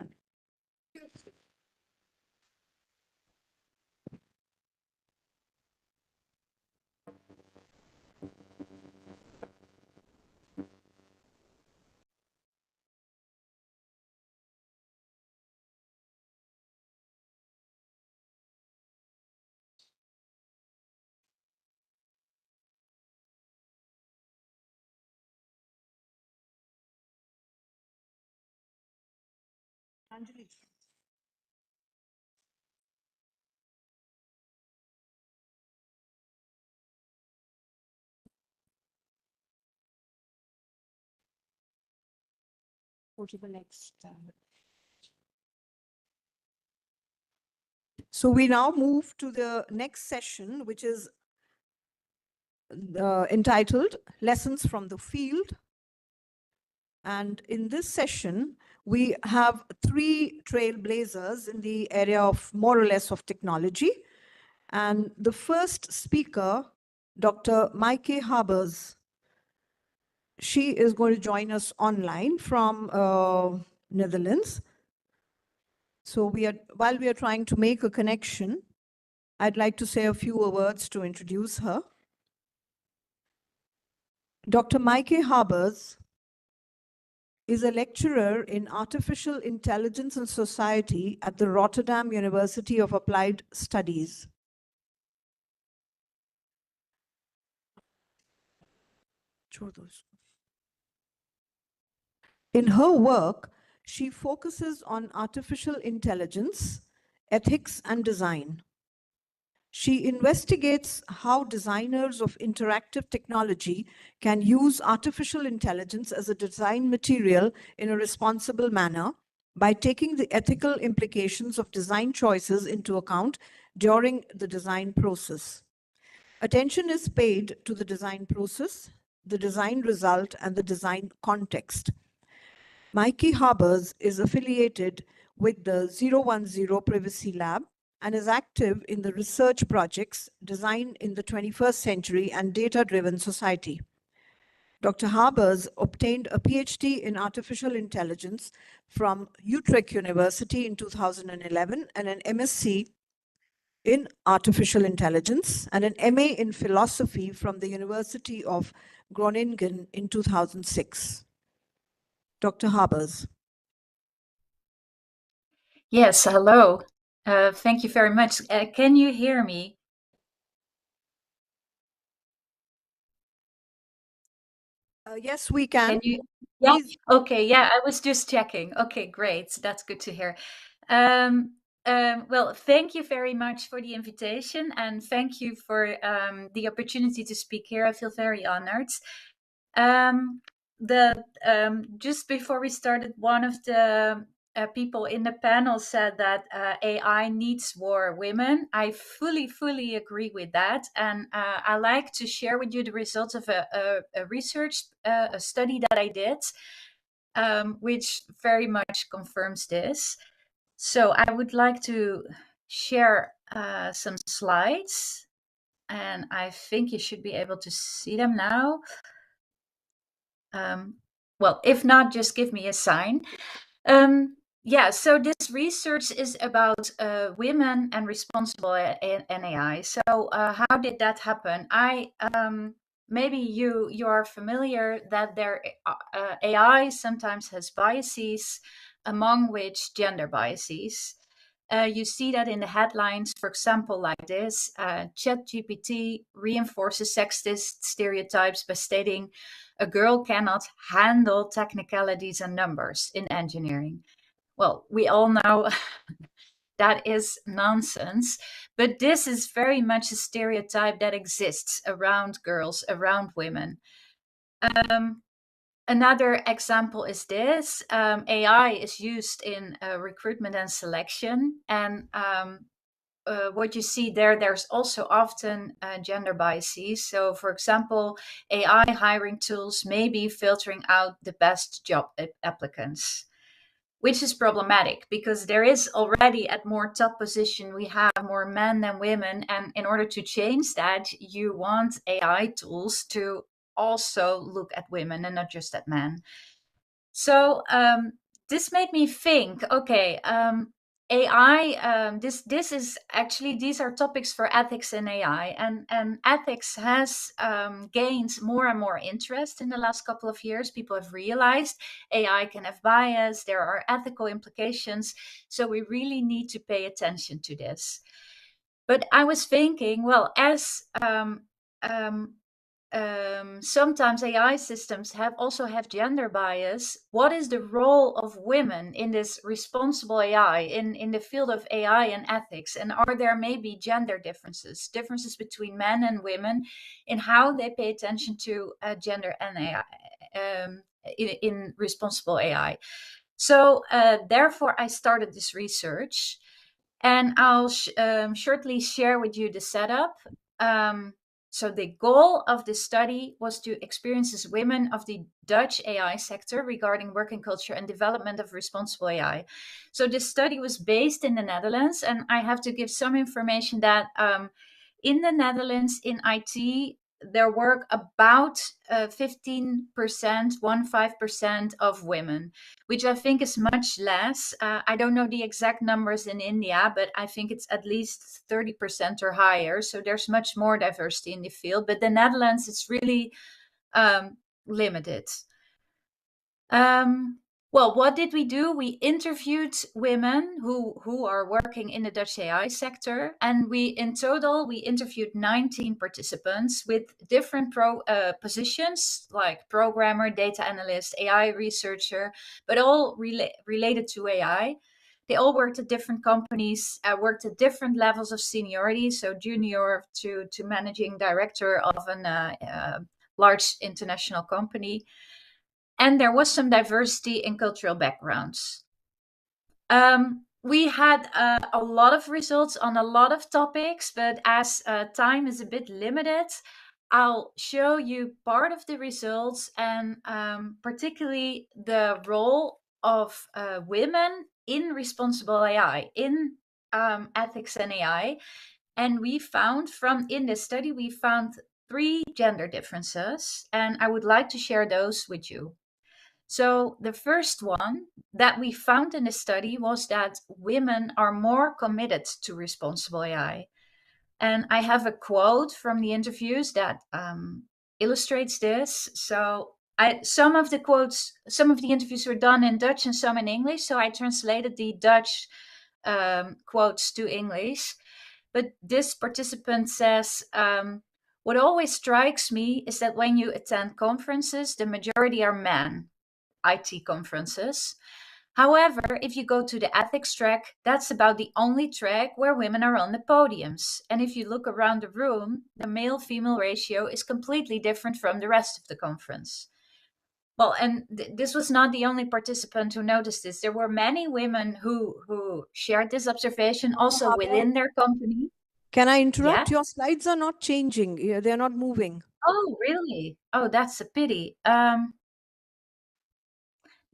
Anjali. Go to the next. So we now move to the next session, which is entitled Lessons from the Field. And in this session, we have three trailblazers in the area of more or less of technology. And the first speaker, Dr. Maike Habers, she is going to join us online from Netherlands. So while we are trying to make a connection, I'd like to say a few words to introduce her. Dr. Maike Habers is a lecturer in artificial intelligence and society at the Rotterdam University of Applied Studies. In her work, she focuses on artificial intelligence, ethics, and design. She investigates how designers of interactive technology can use artificial intelligence as a design material in a responsible manner by taking the ethical implications of design choices into account during the design process. Attention is paid to the design process, the design result, and the design context. Maike Habers is affiliated with the 010 Privacy Lab and is active in the research projects Design in the 21st Century and Data-Driven Society. Dr. Habers obtained a PhD in artificial intelligence from Utrecht University in 2011 and an MSc in artificial intelligence and an MA in philosophy from the University of Groningen in 2006. Dr. Habers. Yes, hello. Thank you very much. Can you hear me? Yes, we can. Can you? Yeah. Please. Okay. Yeah, I was just checking. Okay, great. That's good to hear. Well, thank you very much for the invitation, and thank you for the opportunity to speak here. I feel very honored. Just before we started, one of the people in the panel said that AI needs more women. I fully agree with that, and I like to share with you the results of a research a study that I did, which very much confirms this. So I would like to share some slides, and I think you should be able to see them now. Well, if not, just give me a sign. Yeah, so this research is about women and responsible AI. So how did that happen? Maybe you are familiar that their AI sometimes has biases, among which gender biases. You see that in the headlines, for example, like this: ChatGPT reinforces sexist stereotypes by stating a girl cannot handle technicalities and numbers in engineering. Well, we all know that is nonsense, but this is very much a stereotype that exists around girls, around women. Another example is this: AI is used in recruitment and selection, and what you see there, there's also often gender biases. So, for example, AI hiring tools may be filtering out the best job applicants, which is problematic because there is already at more top position, we have more men than women. And in order to change that, you want AI tools to also look at women and not just at men. So this made me think, okay, AI, this is actually, these are topics for ethics in AI, and ethics has gained more and more interest in the last couple of years. People have realized AI can have bias, there are ethical implications, so we really need to pay attention to this. But I was thinking, well, as sometimes AI systems also have gender bias. What is the role of women in this responsible AI, in the field of AI and ethics? And are there maybe gender differences between men and women in how they pay attention to gender and AI in responsible AI? So therefore, I started this research, and I'll shortly share with you the setup. So the goal of this study was to experiences women of the Dutch AI sector regarding working culture and development of responsible AI. So this study was based in the Netherlands, and I have to give some information that in the Netherlands in IT, there work about 15%, 15% of women, which I think is much less. I don't know the exact numbers in India, but I think it's at least 30% or higher. So there's much more diversity in the field. But the Netherlands, it's really limited. Well, what did we do? We interviewed women who are working in the Dutch AI sector, and in total we interviewed 19 participants with different positions like programmer, data analyst, AI researcher, but all related to AI. They all worked at different companies, worked at different levels of seniority, so junior to managing director of a large international company. And there was some diversity in cultural backgrounds. We had a lot of results on a lot of topics, but as time is a bit limited, I'll show you part of the results, and particularly the role of women in responsible AI, in ethics and AI. And we found in this study, we found 3 gender differences, and I would like to share those with you. So, the first one that we found in the study was that women are more committed to responsible AI. And I have a quote from the interviews that illustrates this. So, some of the interviews were done in Dutch and some in English. So, I translated the Dutch quotes to English. But this participant says, what always strikes me is that when you attend conferences, the majority are men. IT conferences. However, if you go to the ethics track, that's about the only track where women are on the podiums. And if you look around the room, the male female ratio is completely different from the rest of the conference. Well, and this was not the only participant who noticed this. There were many women who shared this observation also within their company. Can I Yeah. interrupt? Your slides are not changing. They're not moving. Oh, really? Oh, that's a pity.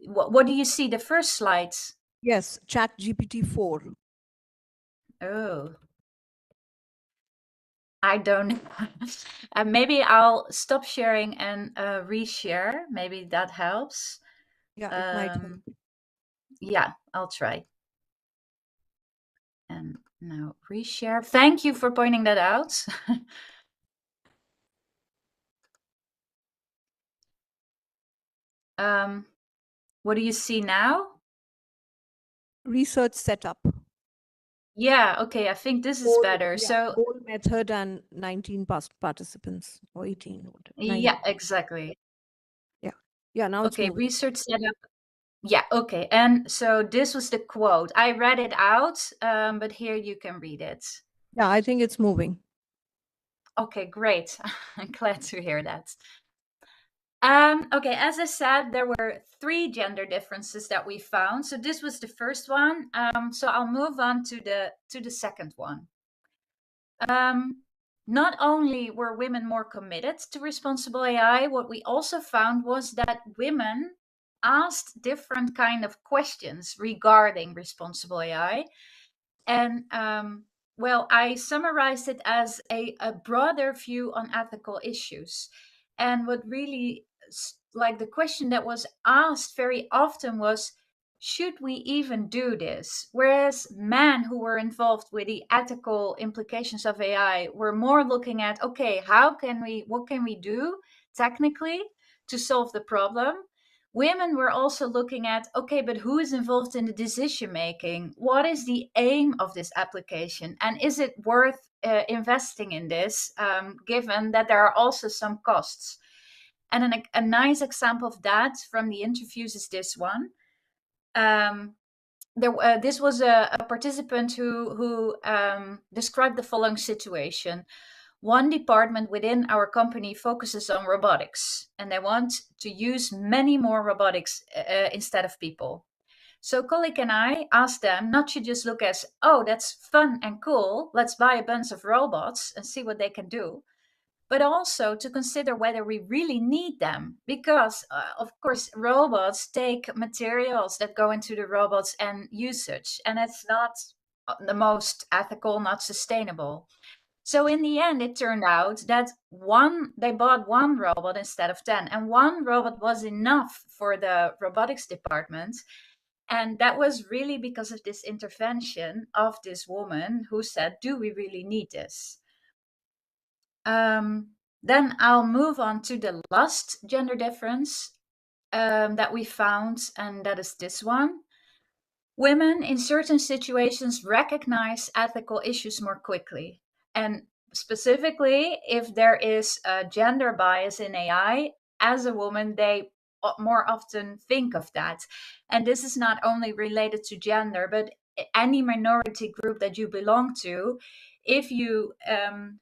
What do you see? The first slides? Yes, Chat GPT-4. Oh, I don't know. Maybe I'll stop sharing and reshare. Maybe that helps. Yeah, it might help. Yeah, I'll try. And now reshare. Thank you for pointing that out. What do you see now? Research setup. Yeah, okay, I think this is better. So, Goal method and 19 past participants or 18. yeah, exactly. Yeah, now it's Okay, moving. research setup. Yeah, okay. And so this was the quote. I read it out, but here you can read it. Yeah, I think it's moving. Okay, great. I'm glad to hear that. Okay, as I said, there were 3 gender differences that we found. So this was the first one. So I'll move on to the second one. Not only were women more committed to responsible AI, what we also found was that women asked different kind of questions regarding responsible AI. And well, I summarized it as a broader view on ethical issues. And what really, like the question that was asked very often was, should we even do this? Whereas men who were involved with the ethical implications of AI were more looking at, okay, what can we do technically to solve the problem? Women were also looking at, okay, but who is involved in the decision making? What is the aim of this application? And is it worth investing in this, given that there are also some costs? And a nice example of that from the interviews is this one. This was a participant who described the following situation. One department within our company focuses on robotics, and they want to use many more robotics instead of people. So colleague and I asked them not to just look as, oh, that's fun and cool, let's buy a bunch of robots and see what they can do, but also to consider whether we really need them. Because, of course, robots take materials that go into the robots and usage, and it's not the most ethical, not sustainable. So in the end, it turned out that they bought one robot instead of 10, and one robot was enough for the robotics department. And that was really because of this intervention of this woman who said, do we really need this? Then I'll move on to the last gender difference that we found, and that is this one. Women in certain situations recognize ethical issues more quickly. And specifically, if there is a gender bias in AI, as a woman, they more often think of that. And this is not only related to gender, but any minority group that you belong to. If you,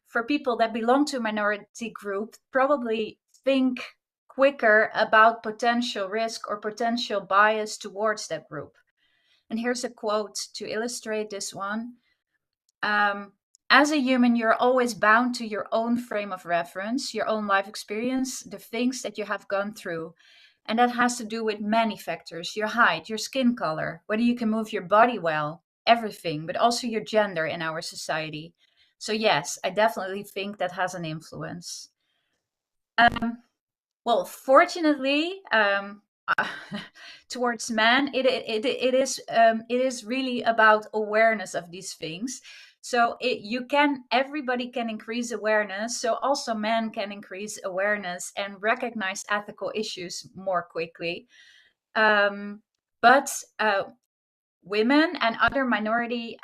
for people that belong to a minority group, probably think quicker about potential risk or potential bias towards that group. And here's a quote to illustrate this one. As a human, you're always bound to your own frame of reference, your own life experience, the things that you have gone through. And that has to do with many factors: your height, your skin color, whether you can move your body well, everything, but also your gender in our society. So, yes, I definitely think that has an influence. Well, fortunately, towards men, it is really about awareness of these things. So everybody can increase awareness. So also men can increase awareness and recognize ethical issues more quickly. But women and other minority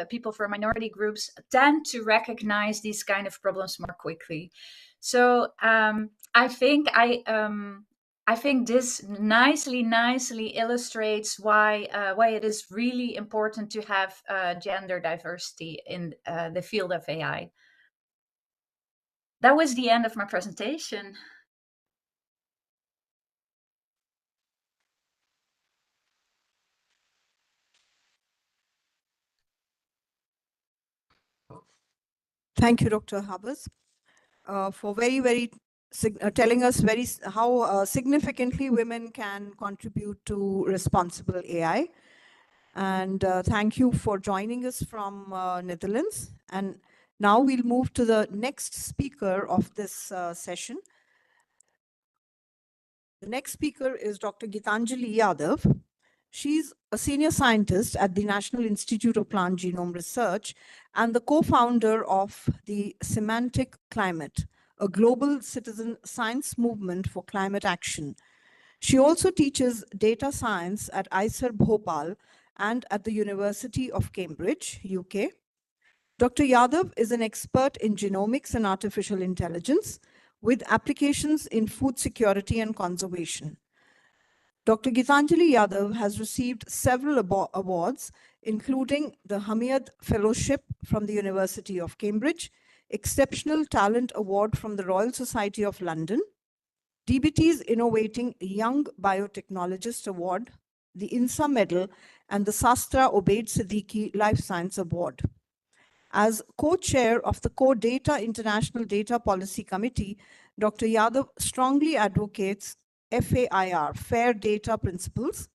people from minority groups tend to recognize these kind of problems more quickly. So I think this nicely illustrates why it is really important to have gender diversity in the field of AI. That was the end of my presentation. Thank you, Dr. Habas, for telling us how significantly women can contribute to responsible AI. And thank you for joining us from Netherlands. And now we'll move to the next speaker of this session. The next speaker is Dr. Gitanjali Yadav. She's a senior scientist at the National Institute of Plant Genome Research and the co-founder of the Semantic Climate, a global citizen science movement for climate action. She also teaches data science at IISER Bhopal and at the University of Cambridge, UK. Dr. Yadav is an expert in genomics and artificial intelligence with applications in food security and conservation. Dr. Gitanjali Yadav has received several awards, including the Hamid Fellowship from the University of Cambridge, Exceptional Talent Award from the Royal Society of London, DBT's Innovating Young Biotechnologist Award, the INSA Medal, and the Sastra Obaid Siddiqui Life Science Award. As co-chair of the Core Data International Data Policy Committee, Dr. Yadav strongly advocates FAIR, Fair Data Principles,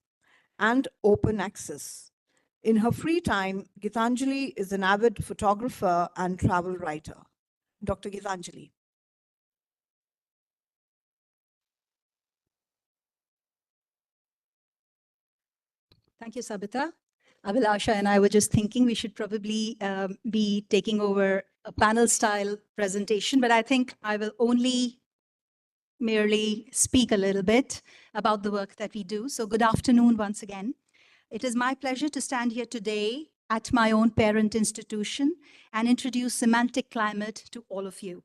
and open access. In her free time, Gitanjali is an avid photographer and travel writer. Dr. Gitanjali. Thank you, Sabita. Abhilasha and I were just thinking we should probably be taking over a panel style presentation, but I think I will only merely speak a little bit about the work that we do. So good afternoon once again. It is my pleasure to stand here today at my own parent institution and introduce Semantic Climate to all of you.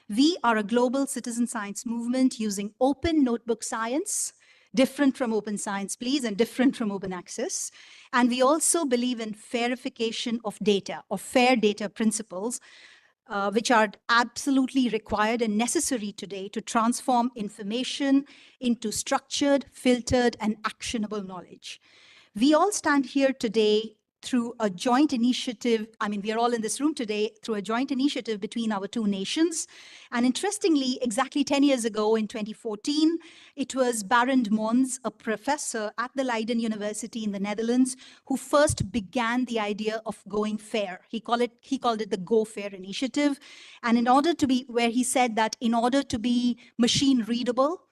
We are a global citizen science movement using open notebook science, different from open science, please, and different from open access. And we also believe in faiриfication of data, or fair data principles, which are absolutely required and necessary today to transform information into structured, filtered, and actionable knowledge. We all stand here today through a joint initiative. I mean, we are all in this room today through a joint initiative between our two nations. And interestingly, exactly 10 years ago in 2014, it was Barend Mons, a professor at the Leiden University in the Netherlands, who first began the idea of going fair. He called it the Go Fair initiative. And in order to be, where he said that in order to be machine readable,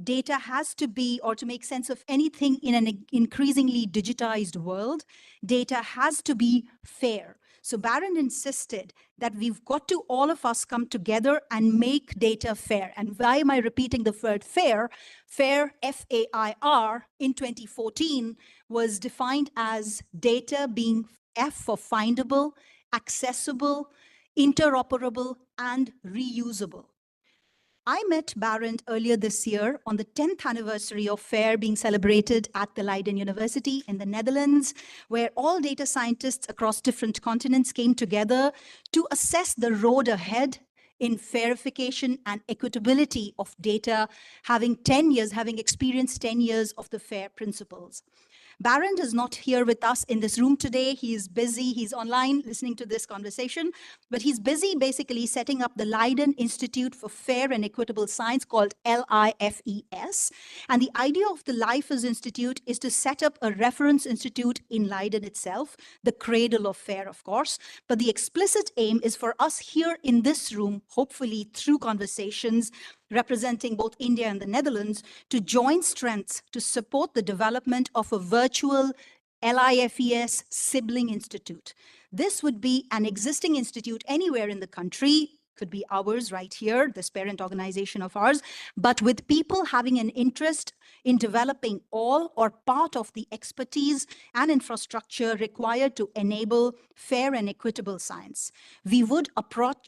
data has to be, or to make sense of anything in an increasingly digitized world, data has to be fair. So Barron insisted that we've got to all of us come together and make data fair. And why am I repeating the word fair? Fair, F-A-I-R, in 2014 was defined as data being F for findable, accessible, interoperable, and reusable. I met Barend earlier this year on the 10th anniversary of FAIR being celebrated at the Leiden University in the Netherlands, where all data scientists across different continents came together to assess the road ahead in fairification and equitability of data, having experienced 10 years of the FAIR principles. Barend is not here with us in this room today. He is busy. He's online listening to this conversation, but he's busy basically setting up the Leiden Institute for Fair and Equitable Science, called LIFES. And the idea of the LIFES Institute is to set up a reference institute in Leiden itself, the cradle of FAIR, of course. But the explicit aim is for us here in this room, hopefully through conversations, representing both India and the Netherlands, to join strengths to support the development of a virtual LIFES sibling institute. This would be an existing institute anywhere in the country, could be ours right here, this parent organization of ours, but with people having an interest in developing all or part of the expertise and infrastructure required to enable fair and equitable science. We would adopt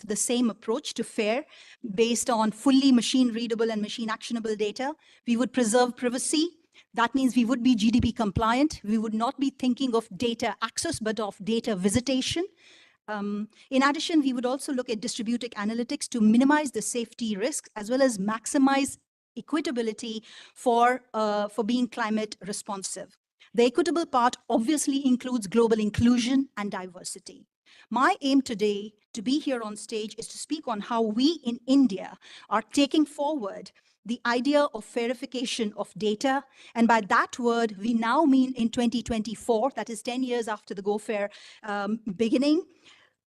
the same approach to FAIR based on fully machine readable and machine actionable data. We would preserve privacy. That means we would be GDP compliant. We would not be thinking of data access, but of data visitation. In addition, we would also look at distributed analytics to minimize the safety risks as well as maximize equitability for being climate responsive. The equitable part obviously includes global inclusion and diversity. My aim today to be here on stage is to speak on how we in India are taking forward the idea of fairification of data. And by that word, we now mean in 2024, that is 10 years after the Go Fair beginning,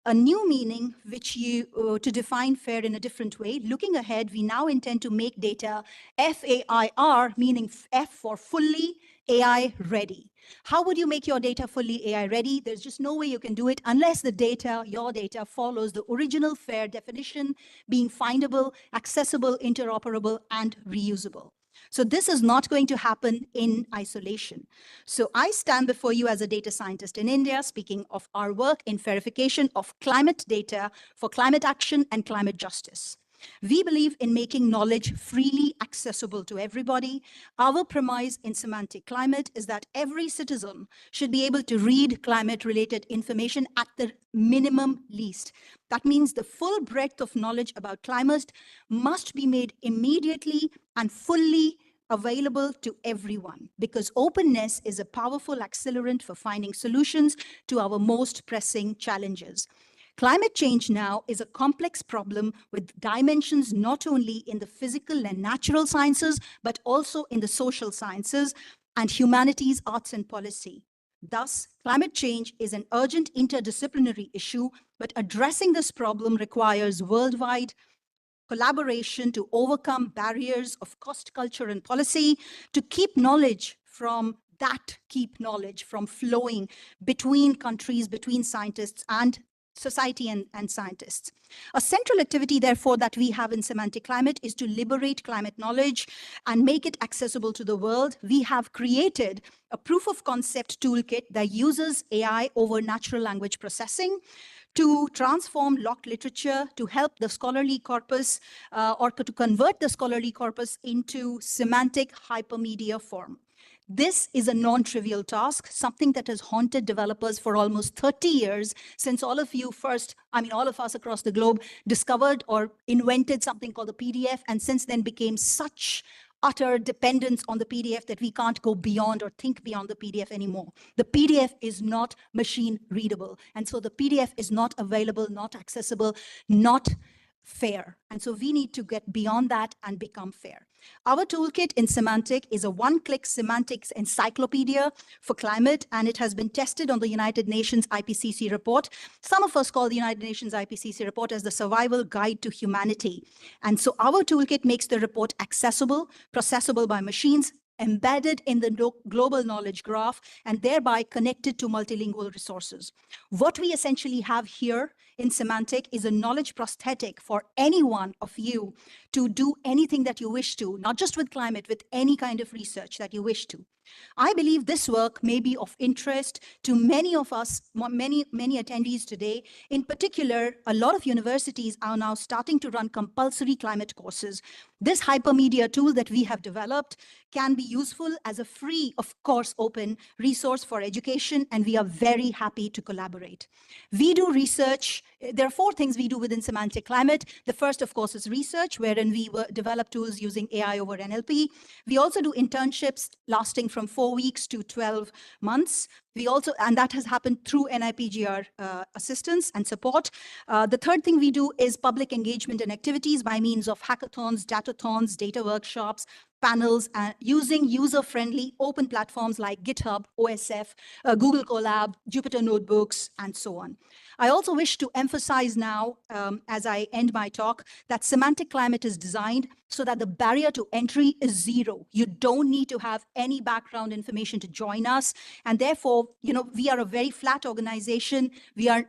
a new meaning to define FAIR in a different way. Looking ahead, we now intend to make data FAIR, meaning F for fully AI ready. How would you make your data fully AI ready? There's just no way you can do it unless the data, your data, follows the original FAIR definition, being findable, accessible, interoperable, and reusable. So this is not going to happen in isolation. So I stand before you as a data scientist in India, speaking of our work in verification of climate data for climate action and climate justice. We believe in making knowledge freely accessible to everybody. Our premise in Semantic Climate is that every citizen should be able to read climate-related information at the minimum least. That means the full breadth of knowledge about climate must be made immediately and fully available to everyone, because openness is a powerful accelerant for finding solutions to our most pressing challenges. Climate change now is a complex problem with dimensions not only in the physical and natural sciences, but also in the social sciences and humanities, arts, and policy. Thus, climate change is an urgent interdisciplinary issue, but addressing this problem requires worldwide collaboration to overcome barriers of cost, culture, and policy, to keep knowledge from that keep knowledge from flowing between countries, between scientists and society and scientists. A central activity, therefore, that we have in Semantic Climate is to liberate climate knowledge and make it accessible to the world. We have created a proof of concept toolkit that uses AI over natural language processing to transform locked literature, to help the scholarly corpus, or to convert the scholarly corpus into semantic hypermedia form. This is a non-trivial task, something that has haunted developers for almost 30 years, since all of you first, all of us across the globe, discovered or invented something called the PDF, and since then became such utter dependence on the PDF that we can't go beyond or think beyond the PDF anymore. The PDF is not machine readable. And so the PDF is not available, not accessible, not fair. And so we need to get beyond that and become fair. Our toolkit in Semantic is a one-click semantics encyclopedia for climate, and it has been tested on the United Nations IPCC report. Some of us call the United Nations IPCC report as the survival guide to humanity. And so our toolkit makes the report accessible, processable by machines, embedded in the global knowledge graph, and thereby connected to multilingual resources. What we essentially have here in Semantic is a knowledge prosthetic for any one of you to do anything that you wish to, not just with climate, with any kind of research that you wish to. I believe this work may be of interest to many of us, many attendees today. In particular, a lot of universities are now starting to run compulsory climate courses. This hypermedia tool that we have developed can be useful as a free, of course, open resource for education, and we are very happy to collaborate. We do research. There are 4 things we do within Semantic Climate. The first, of course, is research, wherein we develop tools using AI over NLP. We also do internships lasting from 4 weeks to 12 months. We also, and that has happened through NIPGR assistance and support. The third thing we do is public engagement and activities by means of hackathons, datathons, data workshops, panels, using user-friendly open platforms like GitHub, OSF, Google Colab, Jupyter Notebooks, and so on. I also wish to emphasize now, as I end my talk, that Semantic Climate is designed so that the barrier to entry is 0. You don't need to have any background information to join us. And therefore, we are a very flat organization. We are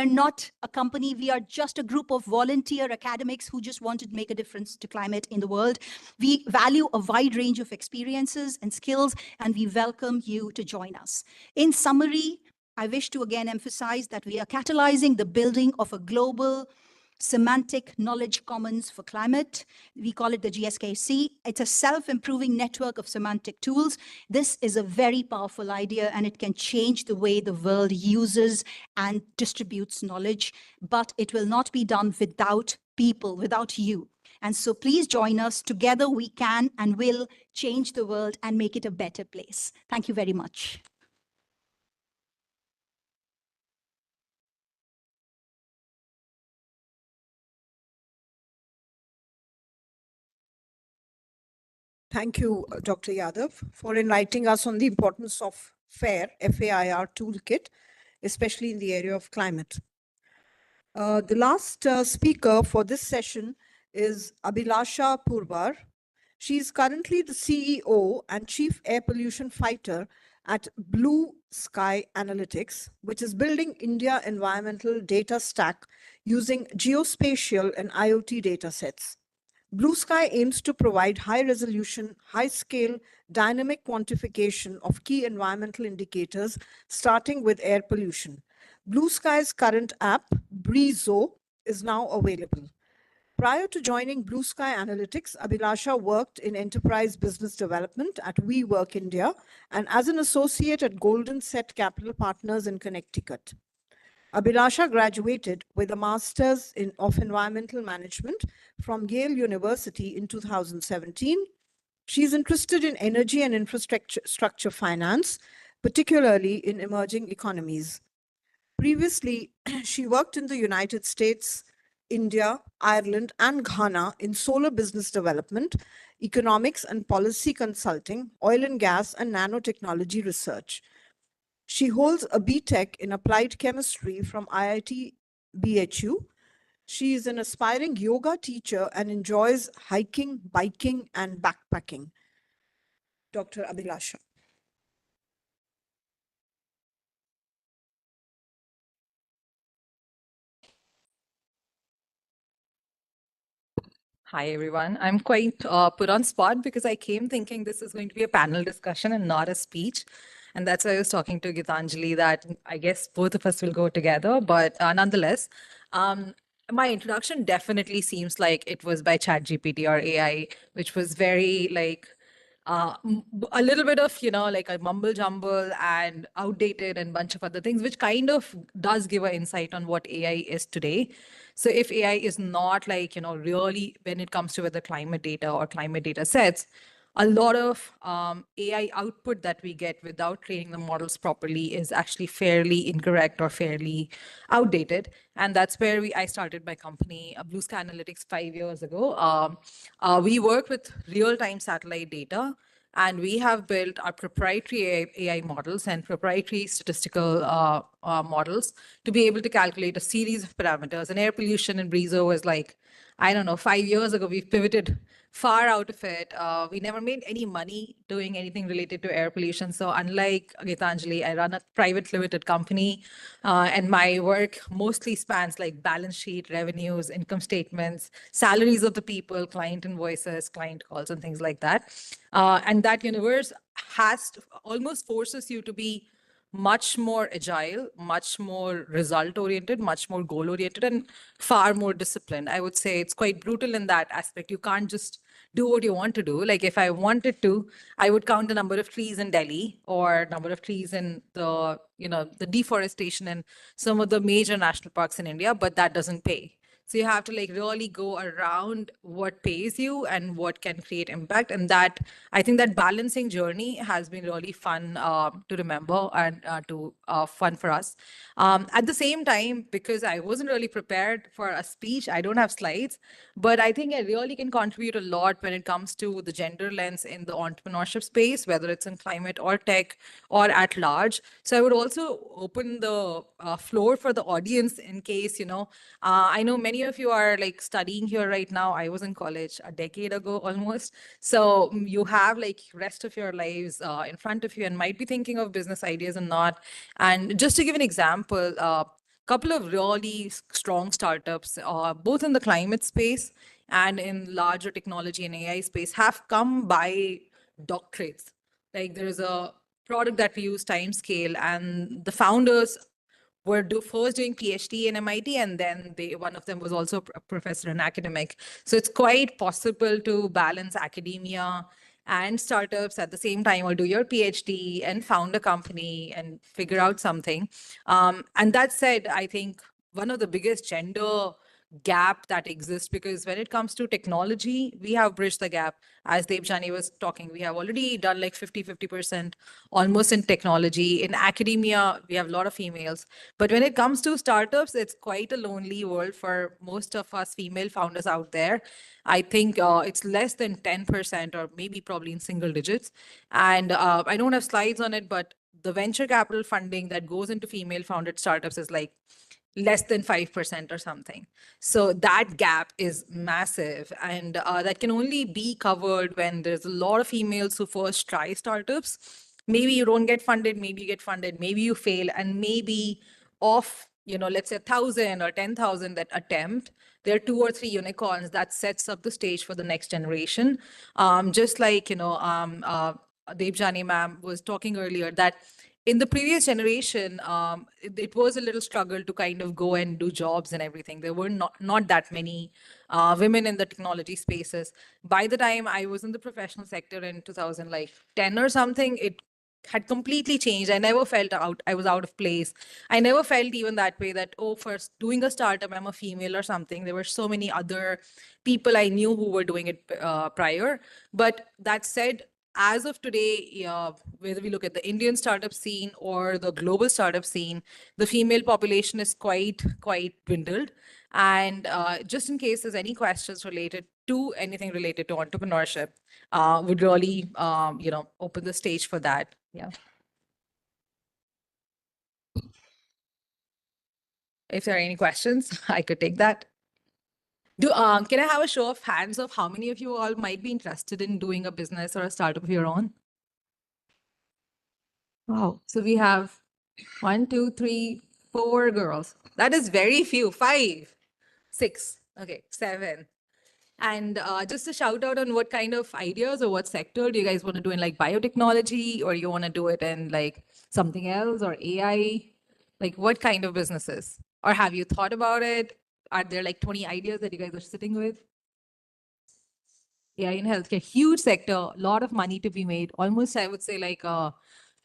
not a company. We are just a group of volunteer academics who just want to make a difference to climate in the world. We value a wide range of experiences and skills, and we welcome you to join us. In summary, I wish to again emphasize that we are catalyzing the building of a global semantic knowledge commons for climate. We call it the GSKC. It's a self-improving network of semantic tools. This is a very powerful idea, and it can change the way the world uses and distributes knowledge, but it will not be done without people, without you. And so please join us. Together we can and will change the world and make it a better place. Thank you very much. Thank you, Dr. Yadav, for enlightening us on the importance of FAIR, F-A-I-R toolkit, especially in the area of climate. The last speaker for this session is Abhilasha Purbar. She is currently the CEO and Chief Air Pollution Fighter at Blue Sky Analytics, which is building India environmental data stack using geospatial and IoT data sets. Blue Sky aims to provide high-resolution, high-scale, dynamic quantification of key environmental indicators, starting with air pollution. Blue Sky's current app, Breezo, is now available. Prior to joining Blue Sky Analytics, Abhilasha worked in enterprise business development at WeWork India and as an associate at Golden Set Capital Partners in Connecticut. Abhilasha graduated with a Master's of Environmental Management from Yale University in 2017. She is interested in energy and infrastructure finance, particularly in emerging economies. Previously, she worked in the United States, India, Ireland, and Ghana in solar business development, economics and policy consulting, oil and gas, and nanotechnology research. She holds a BTech in applied chemistry from IIT BHU. She is an aspiring yoga teacher and enjoys hiking, biking, and backpacking. Dr. Abhilasha. Hi, everyone. I'm quite put on spot because I came thinking this is going to be a panel discussion and not a speech. And that's why I was talking to Gitanjali that I guess both of us will go together. But nonetheless, um, my introduction definitely seems like it was by ChatGPT or AI, which was very like a little bit of, like a mumble jumble and outdated and bunch of other things, which kind of does give an insight on what AI is today. So if AI is not like, really when it comes to whether climate data or climate data sets, a lot of AI output that we get without training the models properly is actually fairly incorrect or fairly outdated. And that's where I started my company, Blue Sky Analytics, 5 years ago. We work with real-time satellite data, and we have built our proprietary AI models and proprietary statistical models to be able to calculate a series of parameters. And air pollution in Breezo was like, I don't know, 5 years ago, we've pivoted far out of it. We never made any money doing anything related to air pollution. So unlike Gitanjali, I run a private limited company, and my work mostly spans like balance sheet, revenues, income statements, salaries of the people, client invoices, client calls, and things like that. And that universe almost forces you to be much more agile, much more result oriented, much more goal oriented, and far more disciplined. I would say it's quite brutal in that aspect. You can't just do what you want to do. Like if I wanted to, I would count the number of trees in Delhi or number of trees in the deforestation in some of the major national parks in India, but that doesn't pay. So you have to like really go around what pays you and what can create impact. And that, I think that balancing journey has been really fun to remember and to fun for us. At the same time, because I wasn't really prepared for a speech, I don't have slides, but I think I really can contribute a lot when it comes to the gender lens in the entrepreneurship space, whether it's in climate or tech or at large. So I would also open the floor for the audience in case, I know many of you are like studying here right now. I was in college a decade ago almost. So you have like rest of your lives in front of you and might be thinking of business ideas and not. And just to give an example, couple of really strong startups, both in the climate space and in larger technology and AI space, have come by doctorates. Like there is a product that we use, Timescale, and the founders were first doing PhD in MIT, and then one of them was also a professor and academic. So it's quite possible to balance academia and startups at the same time, or do your PhD and found a company and figure out something. And that said, I think one of the biggest gender gap that exists, because when it comes to technology, we have bridged the gap. As Debjani was talking, we have already done like 50% almost in technology. In academia, we have a lot of females. But when it comes to startups, it's quite a lonely world for most of us female founders out there. I think it's less than 10% or maybe probably in single digits. And I don't have slides on it, but the venture capital funding that goes into female founded startups is like less than 5% or something. So that gap is massive. And that can only be covered when there's a lot of females who first try startups. Maybe you don't get funded, maybe you get funded, maybe you fail, and maybe off, let's say 1,000 or 10,000 that attempt, there are 2 or 3 unicorns that sets up the stage for the next generation. Just like, Debjani ma'am was talking earlier, that in the previous generation, it was a little struggle to kind of go and do jobs and everything. There were not that many women in the technology spaces. By the time I was in the professional sector in 2010 or something, it had completely changed. I never felt I was out of place. I never felt even that way that, oh, for doing a startup, I'm a female or something. There were so many other people I knew who were doing it prior. But that said, as of today, whether we look at the Indian startup scene or the global startup scene, the female population is quite dwindled. And just in case there's any questions related to anything related to entrepreneurship, would really open the stage for that. Yeah. If there are any questions, I could take that. Can I have a show of hands of how many of you all might be interested in doing a business or a startup of your own? Wow. So we have 1, 2, 3, 4 girls. That is very few. 5, 6, okay, 7, And just a shout out on what kind of ideas or what sector do you guys want to do in like biotechnology, or you want to do it in like something else or AI? Like what kind of businesses? Or have you thought about it? Are there like 20 ideas that you guys are sitting with? AI in healthcare, huge sector, a lot of money to be made. Almost, I would say, like a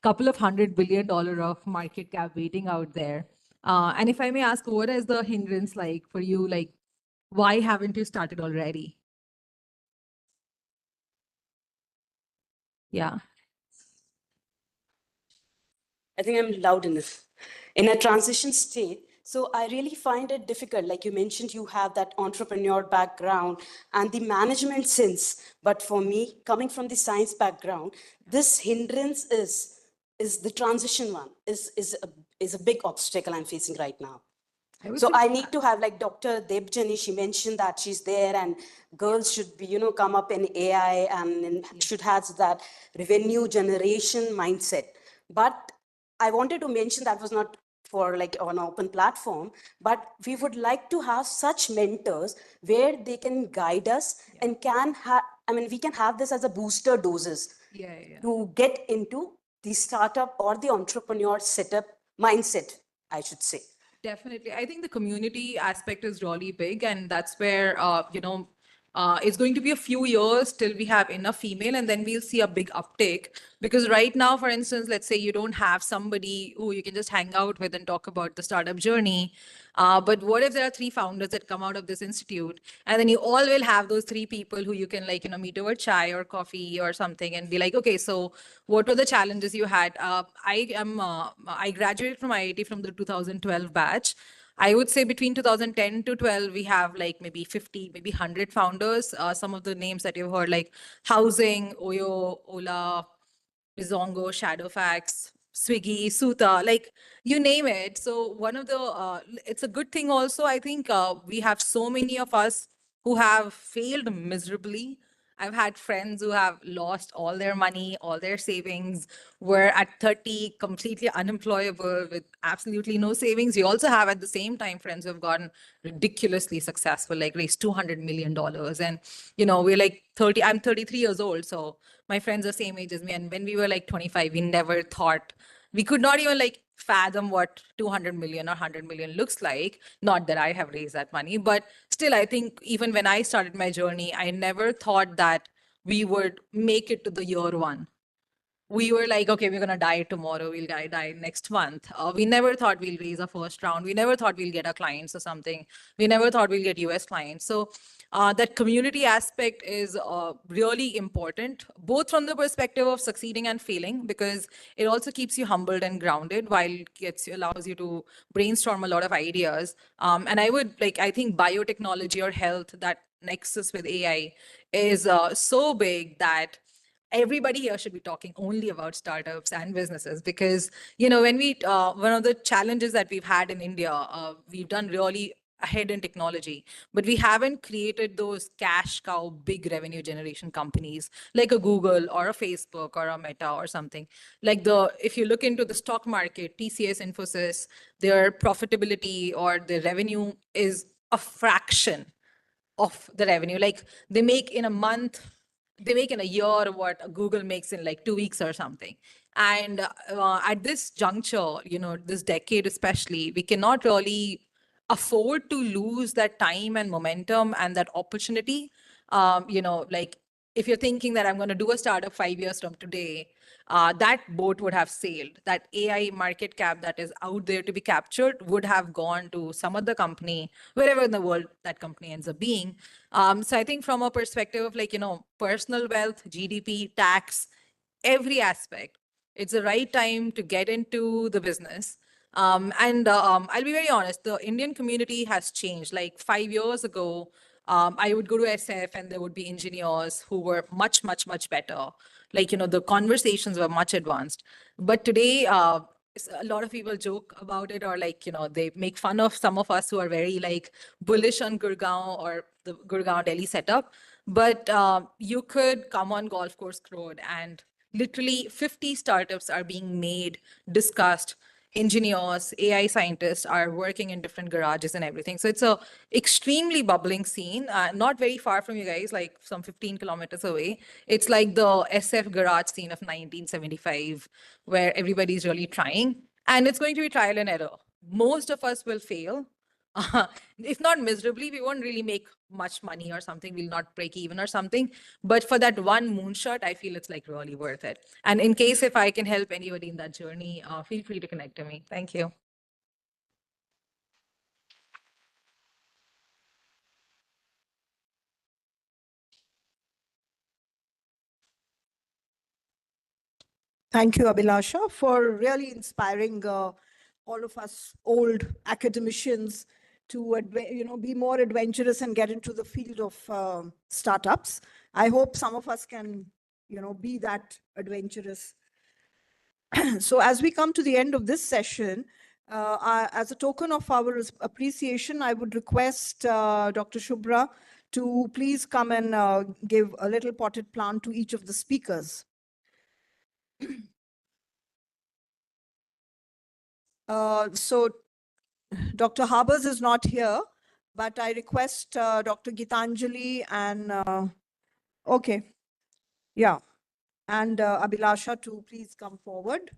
couple of $100 billion of market cap waiting out there. And if I may ask, what is the hindrance like for you? Like, why haven't you started already? Yeah. I think I'm loud enough. In a transition state, so I really find it difficult. Like you mentioned, you have that entrepreneur background and the management sense. But for me, coming from the science background, this hindrance is the transition one, is a big obstacle I'm facing right now. would So say- I need to have like Dr. Debjani, she mentioned that she's there and girls should be, come up in AI and should have that revenue generation mindset. But I wanted to mention that was not for like on an open platform, but we would like to have such mentors where they can guide us and can have, we can have this as a booster doses to get into the startup or the entrepreneur setup mindset, I should say. Definitely. I think the community aspect is really big, and that's where, it's going to be a few years till we have enough female, and then we'll see a big uptake. Because right now, for instance, let's say you don't have somebody who you can just hang out with and talk about the startup journey. But what if there are 3 founders that come out of this institute, and then you all will have those 3 people who you can like, meet over chai or coffee or something and be like, okay, so what were the challenges you had? I graduated from IIT from the 2012 batch. I would say between 2010 to 12, we have like maybe 50, maybe 100 founders. Some of the names that you've heard, like Housing, Oyo, Ola, Bizongo, Shadowfax, Swiggy, Suta, like you name it. So one of the, it's a good thing also. I think we have so many of us who have failed miserably. I've had friends who have lost all their money, all their savings, were at 30 completely unemployable with absolutely no savings. You also have at the same time friends who have gotten ridiculously successful, like raised $200 million. And, we're like 30, I'm 33 years old. So my friends are same age as me. And when we were like 25, we never thought, we could not even like fathom what 200 million or 100 million looks like. Not that I have raised that money, but still, I think even when I started my journey, I never thought that we would make it to the year 1. We were like, okay, we're going to die tomorrow. We'll die next month. We never thought we'll raise a first round. We never thought we'll get our clients or something. We never thought we'll get US clients. So that community aspect is really important, both from the perspective of succeeding and failing, because it also keeps you humbled and grounded while allows you to brainstorm a lot of ideas. And I think biotechnology or health, that nexus with AI is so big that everybody here should be talking only about startups and businesses, because when we one of the challenges that we've had in India, we've done really ahead in technology, but we haven't created those cash cow big revenue generation companies like a Google or a Facebook or a Meta or something. Like if you look into the stock market, TCS, Infosys, their profitability or their revenue is a fraction of the revenue. Like they make in a month, they make in a year what Google makes in like 2 weeks or something. And at this juncture, this decade especially, we cannot really afford to lose that time and momentum and that opportunity. Like if you're thinking that I'm going to do a startup 5 years from today, that boat would have sailed. That AI market cap that is out there to be captured would have gone to some other company, wherever in the world that company ends up being. So I think from a perspective of like, personal wealth, GDP, tax, every aspect, it's the right time to get into the business. And I'll be very honest, the Indian community has changed. Like 5 years ago, I would go to SF and there would be engineers who were much, much, much better. Like, the conversations were much advanced. But today, a lot of people joke about it, or like, they make fun of some of us who are very like bullish on Gurgaon or the Gurgaon Delhi setup. But you could come on Golf Course Road and literally 50 startups are being made, discussed engineers, AI scientists are working in different garages and everything. So it's a extremely bubbling scene, not very far from you guys, like some 15 kilometers away. It's like the SF garage scene of 1975, where everybody's really trying. And it's going to be trial and error. Most of us will fail. If not miserably, we won't really make much money or something. We'll not break even or something. But for that one moonshot, I feel it's like really worth it. And in case if I can help anybody in that journey, feel free to connect to me. Thank you. Thank you, Abhilasha, for really inspiring all of us old academicians to be more adventurous and get into the field of startups. I hope some of us can be that adventurous. So as we come to the end of this session, as a token of our appreciation, I would request Dr. Shubhra to please come and give a little potted plant to each of the speakers. So Dr. Harbers is not here, but I request Dr. Gitanjali and, okay, yeah, and Abhilasha to please come forward.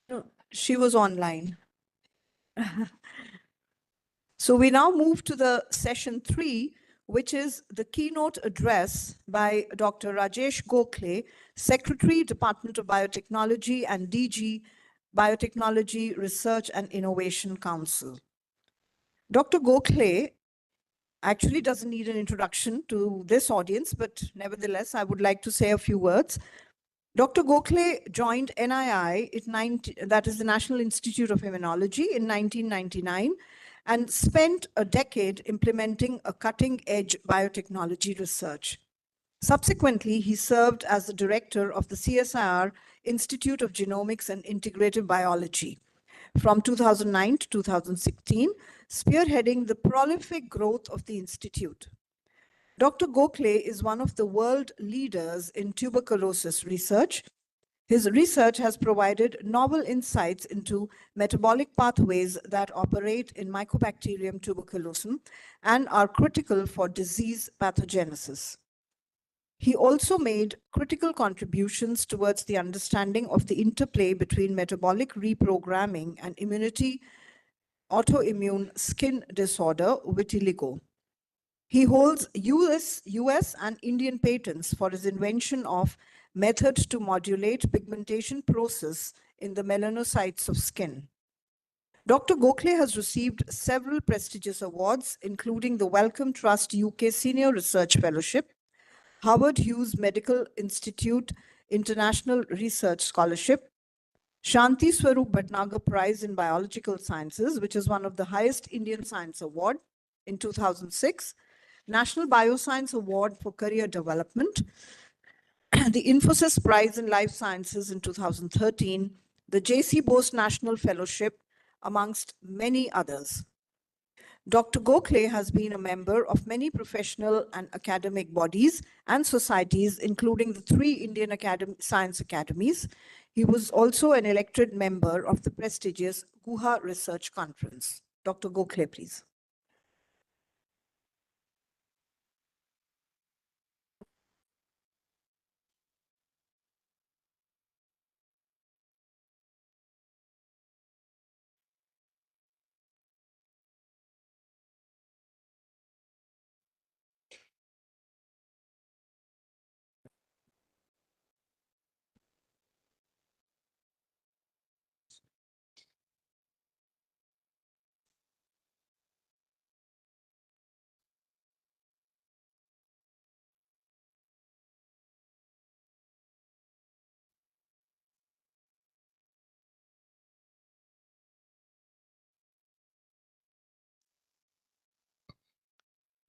No, she was online. So we now move to the session 3, which is the keynote address by Dr. Rajesh Gokhale, Secretary, Department of Biotechnology and DG, Biotechnology Research and Innovation Council. Dr. Gokhale actually doesn't need an introduction to this audience, but nevertheless, I would like to say a few words. Dr. Gokhale joined NII, that is the National Institute of Immunology, in 1999, and spent a decade implementing a cutting-edge biotechnology research. Subsequently, he served as the director of the CSIR Institute of Genomics and Integrative Biology from 2009 to 2016, spearheading the prolific growth of the institute. Dr. Gokhale is one of the world leaders in tuberculosis research. His research has provided novel insights into metabolic pathways that operate in Mycobacterium tuberculosum and are critical for disease pathogenesis. He also made critical contributions towards the understanding of the interplay between metabolic reprogramming and immunity autoimmune skin disorder, vitiligo. He holds US and Indian patents for his invention of method to modulate pigmentation process in the melanocytes of skin. Dr. Gokhale has received several prestigious awards, including the Wellcome Trust UK Senior Research Fellowship, Harvard Hughes Medical Institute International Research Scholarship, Shanti Swarup Bhatnagar Prize in Biological Sciences, which is one of the highest Indian Science Award in 2006, National Bioscience Award for Career Development, the Infosys Prize in Life Sciences in 2013, the J.C. Bose National Fellowship, amongst many others. Dr. Gokhale has been a member of many professional and academic bodies and societies, including the 3 Indian Science Academies. He was also an elected member of the prestigious Guha Research Conference. Dr. Gokhale, please.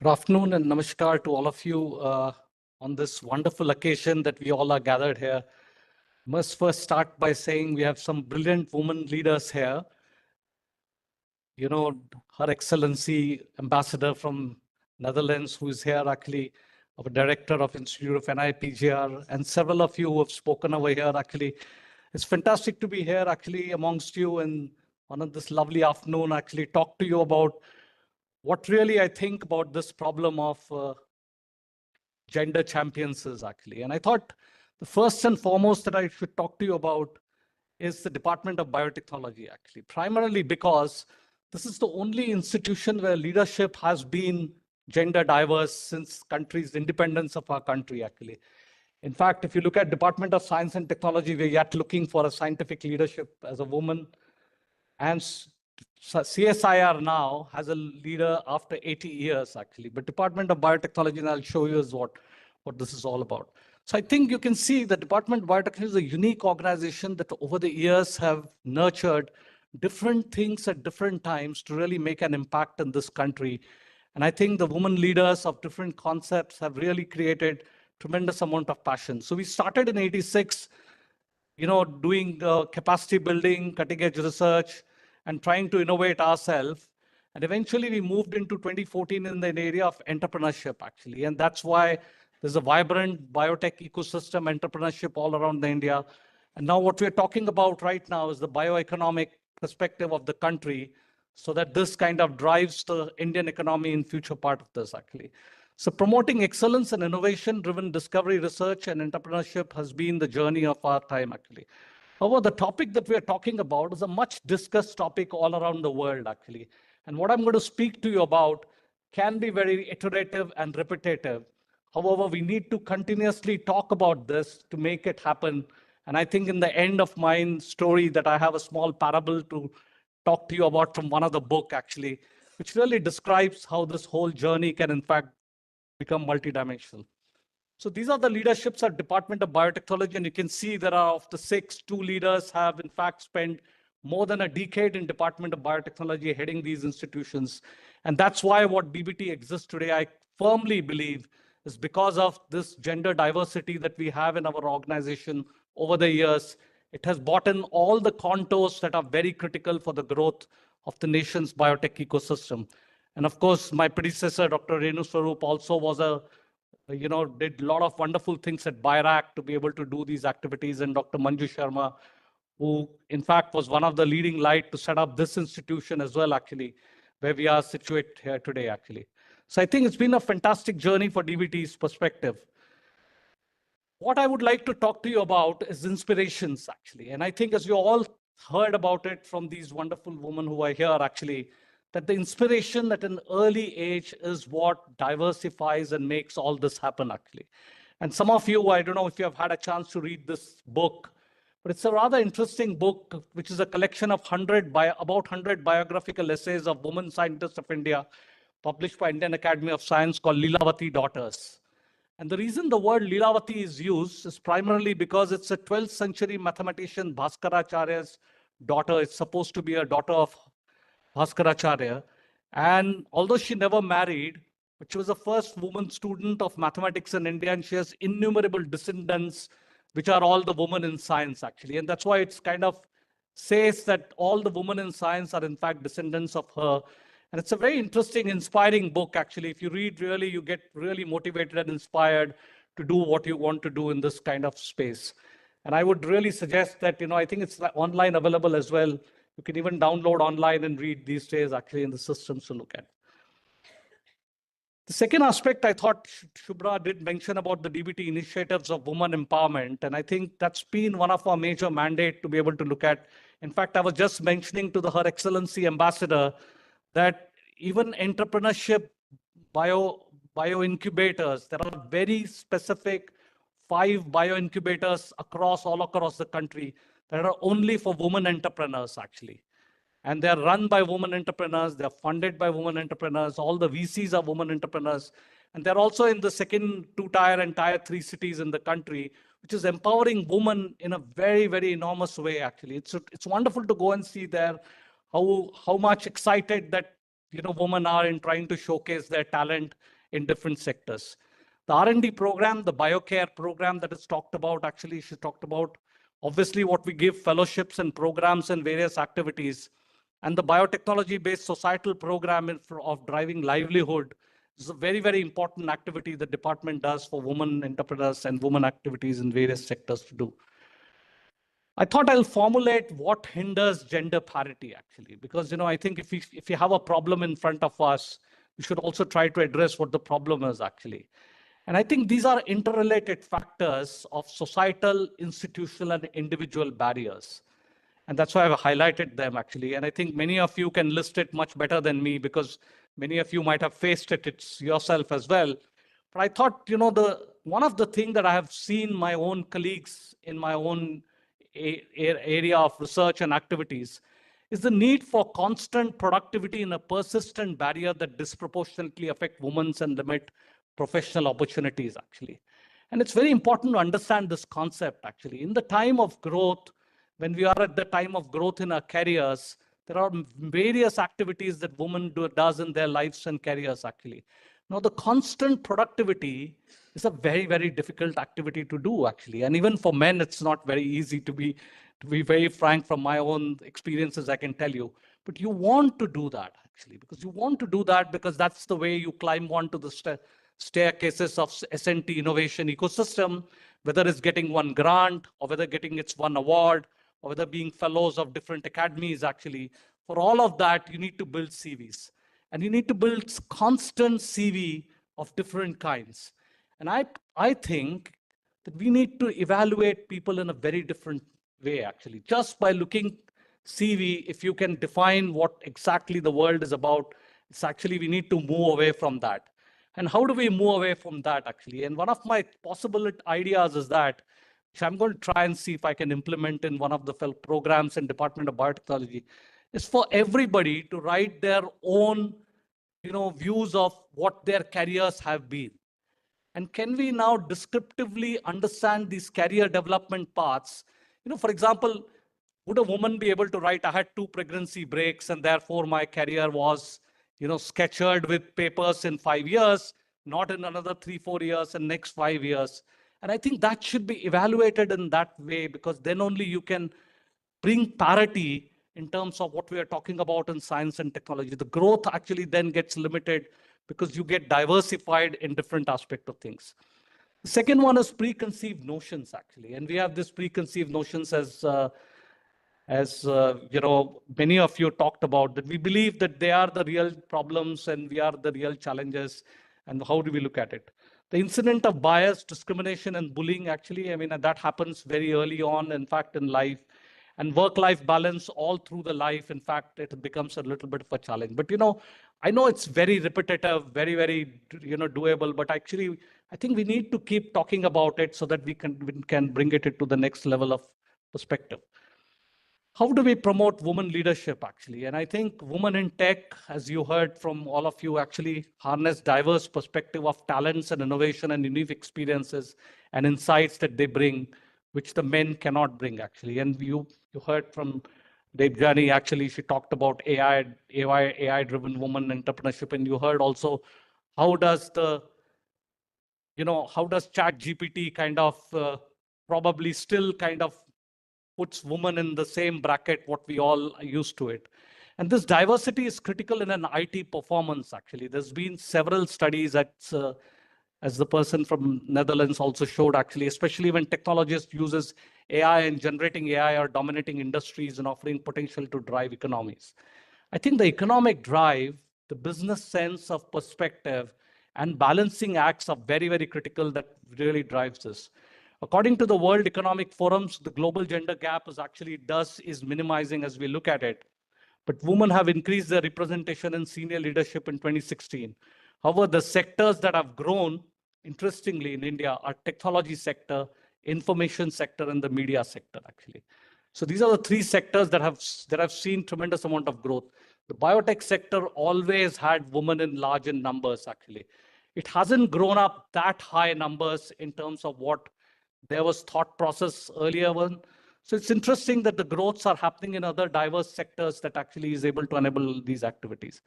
Good afternoon and namaskar to all of you on this wonderful occasion that we all are gathered here. Must first start by saying we have some brilliant women leaders here. You know, Her Excellency Ambassador from Netherlands, who is here actually, our Director of Institute of NIPGR, and several of you who have spoken over here actually. It's fantastic to be here actually amongst you and on this lovely afternoon actually talk to you about what really I think about this problem of gender champions is actually. And I thought the first and foremost that I should talk to you about is the Department of Biotechnology actually, primarily because this is the only institution where leadership has been gender diverse since country's independence of our country actually. In fact, if you look at Department of Science and Technology, we're yet looking for a scientific leadership as a woman. And CSIR now has a leader after 80 years, actually. But Department of Biotechnology, and I'll show you is what this is all about. So I think you can see the Department of Biotechnology is a unique organization that over the years have nurtured different things at different times to really make an impact in this country. And I think the women leaders of different concepts have really created tremendous amount of passion. So we started in 86, doing capacity building, cutting edge research, and trying to innovate ourselves. And eventually we moved into 2014 in the area of entrepreneurship, actually. And that's why there's a vibrant biotech ecosystem entrepreneurship all around India. And now what we're talking about right now is the bioeconomic perspective of the country, so that this kind of drives the Indian economy in future part of this, actually. So promoting excellence and innovation-driven discovery, research, and entrepreneurship has been the journey of our time, actually. However, the topic that we are talking about is a much discussed topic all around the world, actually. And what I'm going to speak to you about can be very iterative and repetitive. However, we need to continuously talk about this to make it happen. And I think in the end of my story that I have a small parable to talk to you about from one of the book, actually, which really describes how this whole journey can, in fact, become multidimensional. So these are the leaderships at Department of Biotechnology, and you can see there are of the 6, 2 leaders have in fact spent more than a decade in Department of Biotechnology heading these institutions. And that's why what DBT exists today, I firmly believe, is because of this gender diversity that we have in our organization over the years. It has brought in all the contours that are very critical for the growth of the nation's biotech ecosystem. And of course, my predecessor, Dr. Renu Swarup, also was did a lot of wonderful things at BIRAC to be able to do these activities. And Dr. Manju Sharma, who in fact was one of the leading light to set up this institution as well, actually, where we are situated here today, actually. So I think it's been a fantastic journey for DBT's perspective. What I would like to talk to you about is inspirations, actually. And I think as you all heard about it from these wonderful women who are here, actually, that the inspiration at an early age is what diversifies and makes all this happen, actually. And some of you, I don't know if you have had a chance to read this book, but it's a rather interesting book, which is a collection of about 100 biographical essays of women scientists of India, published by Indian Academy of Science, called Lilavati Daughters. And the reason the word Lilavati is used is primarily because it's a 12th century mathematician Bhaskaracharya's daughter. It's supposed to be a daughter of Bhaskaracharya. And although she never married, but she was the first woman student of mathematics in India, and she has innumerable descendants, which are all the women in science, actually. And that's why it's kind of says that all the women in science are in fact descendants of her. And it's a very interesting, inspiring book, actually. If you read, really, you get really motivated and inspired to do what you want to do in this kind of space. And I would really suggest that, I think it's online available as well. You can even download online and read these days, actually, in the systems to look at. The second aspect I thought Shubhra did mention about the DBT initiatives of women empowerment. And I think that's been one of our major mandate to be able to look at. In fact, I was just mentioning to Her Excellency Ambassador that even entrepreneurship bio incubators, there are very specific 5 bio incubators all across the country that are only for women entrepreneurs, actually. And they're run by women entrepreneurs, they're funded by women entrepreneurs, all the VCs are women entrepreneurs. And they're also in the second 2-tier and tier 3 cities in the country, which is empowering women in a very, very enormous way, actually. It's wonderful to go and see there how much excited that women are in trying to showcase their talent in different sectors. The R&D program, the BioCare program that is talked about, actually she talked about, obviously what we give fellowships and programs and various activities. And the biotechnology-based societal program of driving livelihood is a very, very important activity the department does for women entrepreneurs and women activities in various sectors to do. I thought I'll formulate what hinders gender parity, actually, because I think if you have a problem in front of us, we should also try to address what the problem is, actually. And I think these are interrelated factors of societal, institutional, and individual barriers. And that's why I've highlighted them, actually. And I think many of you can list it much better than me, because many of you might have faced it yourself as well. But I thought, one of the things that I have seen my own colleagues in my own area of research and activities is the need for constant productivity in a persistent barrier that disproportionately affect women's and limit professional opportunities, actually. And it's very important to understand this concept, actually. In the time of growth, when we are at the time of growth in our careers, there are various activities that women does in their lives and careers, actually. Now, the constant productivity is a very, very difficult activity to do, actually. And even for men, it's not very easy to be very frank. From my own experiences, I can tell you. But you want to do that, actually, because that's the way you climb onto the staircases of S&T innovation ecosystem, whether it's getting one grant or whether getting its one award or whether being fellows of different academies, actually. For all of that, you need to build CVs. And you need to build constant CV of different kinds. And I think that we need to evaluate people in a very different way, actually. Just by looking CV, if you can define what exactly the world is about, it's actually we need to move away from that. And how do we move away from that, actually? And one of my possible ideas is that, which I'm going to try and see if I can implement in one of the programs in Department of Biotechnology, is for everybody to write their own views of what their careers have been. And can we now descriptively understand these career development paths? For example, would a woman be able to write, I had 2 pregnancy breaks and therefore my career was, sketchered with papers in 5 years, not in another 3-4 years and next 5 years. And I think that should be evaluated in that way, because then only you can bring parity in terms of what we are talking about in science and technology. The growth actually then gets limited because you get diversified in different aspects of things. The second one is preconceived notions, actually. And we have this preconceived notions as many of you talked about, that we believe that they are the real problems and we are the real challenges. And how do we look at it? The incident of bias, discrimination, and bullying, actually, that happens very early on, in fact, in life. And work-life balance all through the life, in fact, it becomes a little bit of a challenge. But, I know it's very repetitive, very, very, doable. But actually, I think we need to keep talking about it so that we can bring it to the next level of perspective. How do we promote women leadership, actually? And I think women in tech, as you heard from all of you, actually harness diverse perspective of talents and innovation and unique experiences and insights that they bring, which the men cannot bring, actually. And you heard from Debjani, actually, she talked about AI-driven women entrepreneurship. And you heard also, how does ChatGPT kind of probably still kind of puts women in the same bracket what we all are used to it. And this diversity is critical in an IT performance, actually. There's been several studies as the person from Netherlands also showed, actually, especially when technologists uses AI and generating AI are dominating industries and offering potential to drive economies. I think the economic drive, the business sense of perspective, and balancing acts are very, very critical that really drives this. According to the World Economic Forums, the global gender gap is minimizing as we look at it. But women have increased their representation in senior leadership in 2016. However, the sectors that have grown, interestingly, in India are technology sector, information sector, and the media sector, actually. So these are the 3 sectors that have seen tremendous amount of growth. The biotech sector always had women in large in numbers, actually. It hasn't grown up that high numbers in terms of what there was thought process earlier one. So it's interesting that the growths are happening in other diverse sectors that actually is able to enable these activities.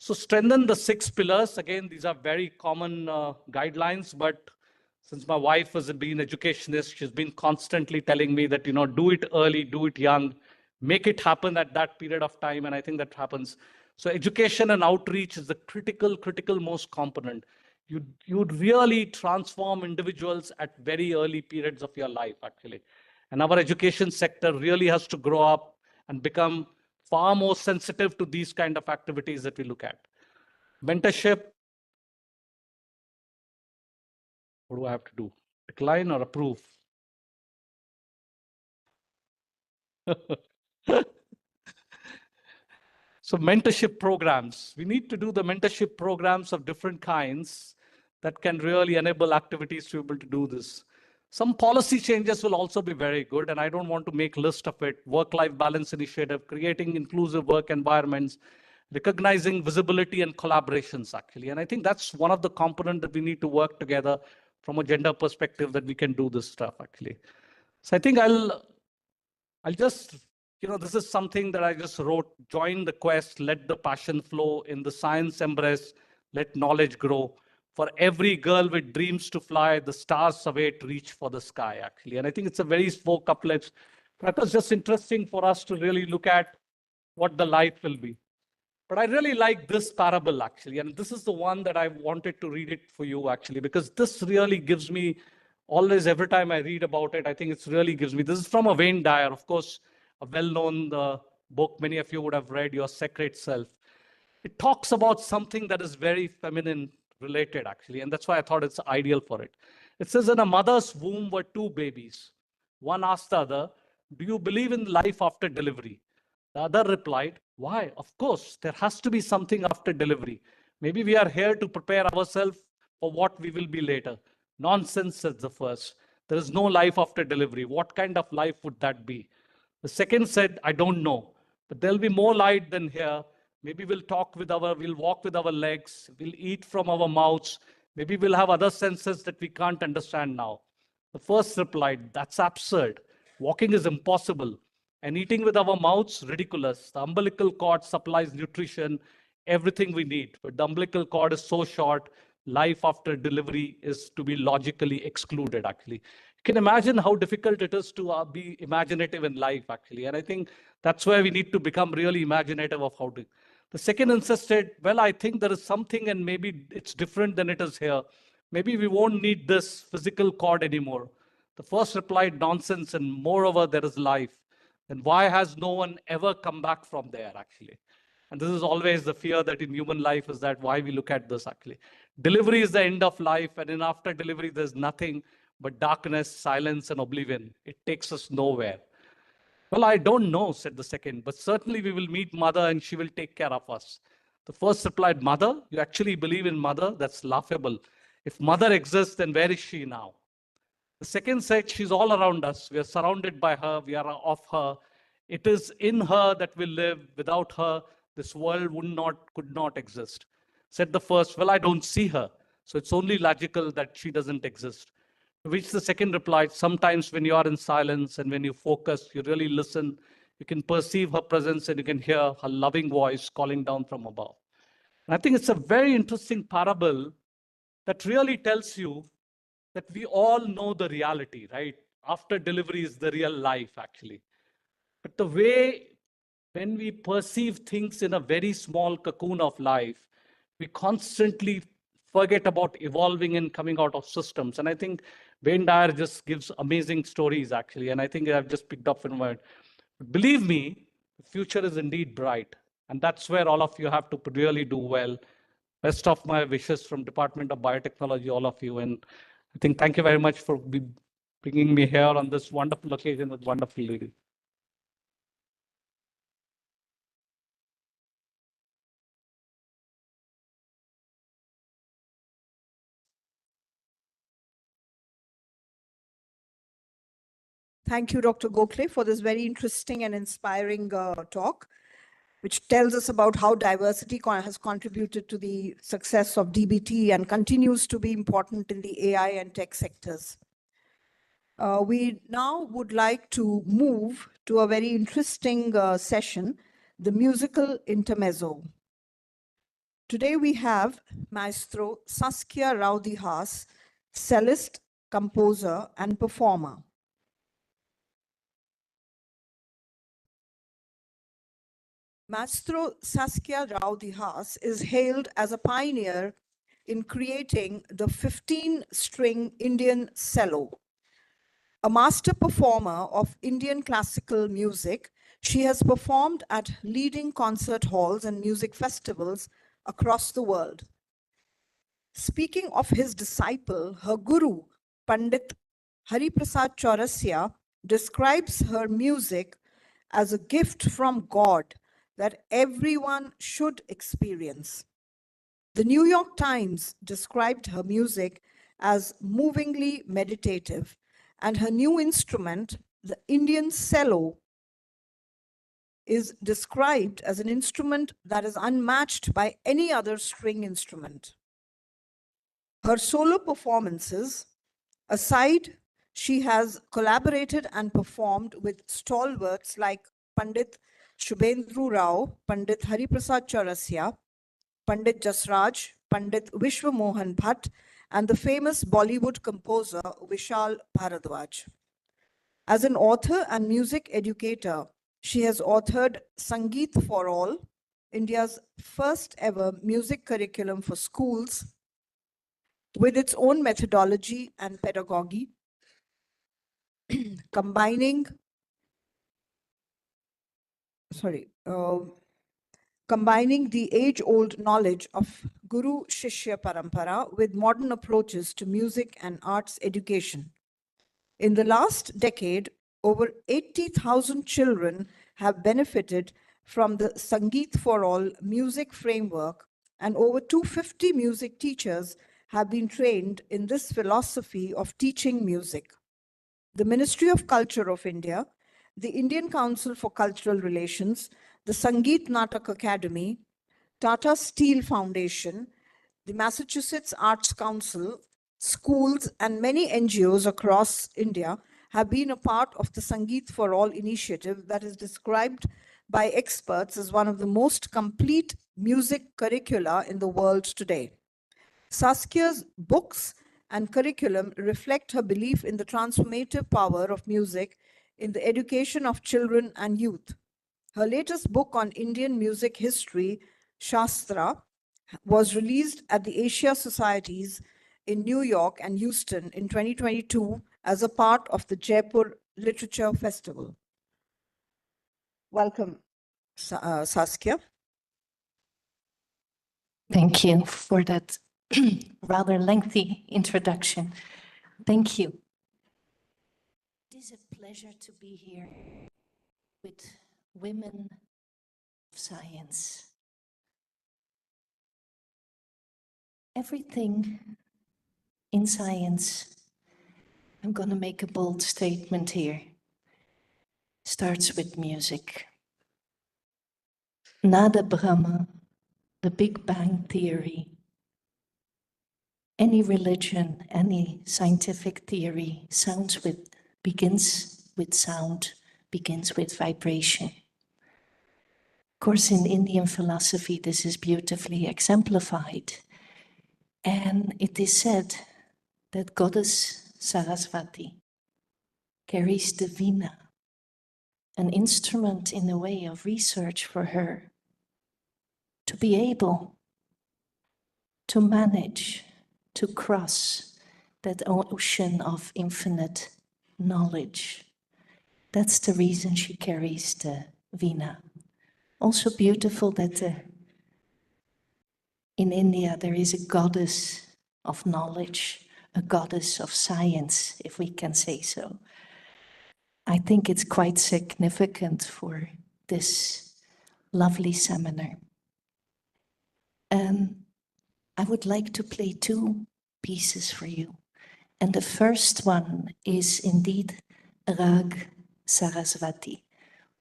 So strengthen the 6 pillars. Again, these are very common guidelines, but since my wife has been educationist, she's been constantly telling me that, do it early, do it young, make it happen at that period of time. And I think that happens. So education and outreach is the critical most component. You'd really transform individuals at very early periods of your life, actually. And our education sector really has to grow up and become far more sensitive to these kind of activities that we look at. Mentorship. What do I have to do? Decline or approve? So mentorship programs. We need to do the mentorship programs of different kinds that can really enable activities to be able to do this. Some policy changes will also be very good, and I don't want to make a list of it. Work-life balance initiative, creating inclusive work environments, recognizing visibility and collaborations, actually. And I think that's one of the components that we need to work together from a gender perspective that we can do this stuff, actually. So I think I'll just, this is something that I just wrote: join the quest, let the passion flow, in the science embrace, let knowledge grow. For every girl with dreams to fly, the stars await, reach for the sky, actually. And I think it's a very 4 couplets. That was just interesting for us to really look at what the life will be. But I really like this parable, actually. And this is the one that I wanted to read it for you, actually, because this really gives me always, every time I read about it, I think it's really gives me, this is from a Wayne Dyer, of course, a well-known book many of you would have read, Your Sacred Self. It talks about something that is very feminine related, actually, and that's why I thought it's ideal for it. It says, in a mother's womb were 2 babies. One asked the other, do you believe in life after delivery? The other replied, why? Of course, there has to be something after delivery. Maybe we are here to prepare ourselves for what we will be later. Nonsense, said the first. There is no life after delivery. What kind of life would that be? The second said, I don't know, but there'll be more light than here. Maybe we'll walk with our legs, we'll eat from our mouths. Maybe we'll have other senses that we can't understand now. The first replied, that's absurd. Walking is impossible. And eating with our mouths, ridiculous. The umbilical cord supplies nutrition, everything we need. But the umbilical cord is so short, life after delivery is to be logically excluded, actually. You can imagine how difficult it is to be imaginative in life, actually. And I think that's where we need to become really imaginative of how to. The second insisted, well, I think there is something and maybe it's different than it is here. Maybe we won't need this physical cord anymore. The first replied, nonsense, and moreover, there is life. Then why has no one ever come back from there, actually? And this is always the fear that in human life is that why we look at this, actually. Delivery is the end of life, and in after delivery, there's nothing but darkness, silence, and oblivion. It takes us nowhere. Well, I don't know, said the second, but certainly we will meet mother and she will take care of us. The first replied, mother? You actually believe in mother? That's laughable. If mother exists, then where is she now? The second said, she's all around us. We are surrounded by her. We are of her. It is in her that we live. Without her, this world could not exist. Said the first, well, I don't see her. So it's only logical that she doesn't exist. To which the second replied, sometimes when you are in silence and when you focus, you really listen, you can perceive her presence and you can hear her loving voice calling down from above. And I think it's a very interesting parable that really tells you that we all know the reality, right? After delivery is the real life, actually. But the way when we perceive things in a very small cocoon of life, we constantly forget about evolving and coming out of systems. And I think Wayne Dyer just gives amazing stories, actually. And I think I've just picked up in word. Believe me, the future is indeed bright. And that's where all of you have to really do well. Best of my wishes from Department of Biotechnology, all of you. And I think thank you very much for bringing me here on this wonderful occasion with wonderful ladies. Thank you, Dr. Gokhale, for this very interesting and inspiring talk, which tells us about how diversity has contributed to the success of DBT and continues to be important in the AI and tech sectors. We now would like to move to a very interesting session, the musical intermezzo. Today we have Maestro Saskia Rowdy-Haas, cellist, composer, and performer. Maestro Saskia Rowdy-Haas is hailed as a pioneer in creating the 15-string Indian cello. A master performer of Indian classical music, she has performed at leading concert halls and music festivals across the world. Speaking of his disciple, her guru, Pandit Hariprasad Chaurasya, describes her music as a gift from God that everyone should experience. The New York Times described her music as movingly meditative, and her new instrument, the Indian cello, is described as an instrument that is unmatched by any other string instrument. Her solo performances aside, she has collaborated and performed with stalwarts like Pandit Shubhendru Rao, Pandit Hariprasad Chaurasya, Pandit Jasraj, Pandit Vishwa Mohan Bhatt, and the famous Bollywood composer Vishal Bharadwaj. As an author and music educator, she has authored Sangeet for All, India's first ever music curriculum for schools, with its own methodology and pedagogy, combining the age-old knowledge of Guru Shishya Parampara with modern approaches to music and arts education. In the last decade, over 80,000 children have benefited from the Sangeet for All music framework, and over 250 music teachers have been trained in this philosophy of teaching music. The Ministry of Culture of India, the Indian Council for Cultural Relations, the Sangeet Natak Academy, Tata Steel Foundation, the Massachusetts Arts Council, schools, and many NGOs across India have been a part of the Sangeet for All initiative that is described by experts as one of the most complete music curricula in the world today. Saskia's books and curriculum reflect her belief in the transformative power of music in the education of children and youth. Her latest book on Indian music history, Shastra, was released at the Asia Societies in New York and Houston in 2022 as a part of the Jaipur Literature Festival. Welcome, Saskia. Thank you for that rather lengthy introduction. Thank you. It is a pleasure to be here with women of science. Everything in science, I'm going to make a bold statement here, starts with music. Nada Brahma, the Big Bang Theory, any religion, any scientific theory begins with sound, begins with vibration. Of course, in Indian philosophy, this is beautifully exemplified. And it is said that goddess Saraswati carries the veena, an instrument in a way of research for her, to be able to manage, to cross that ocean of infinite knowledge. That's the reason she carries the veena. Also beautiful that in India there is a goddess of knowledge, a goddess of science, if we can say so. I think it's quite significant for this lovely seminar. I would like to play two pieces for you. And the first one is indeed Rag Saraswati,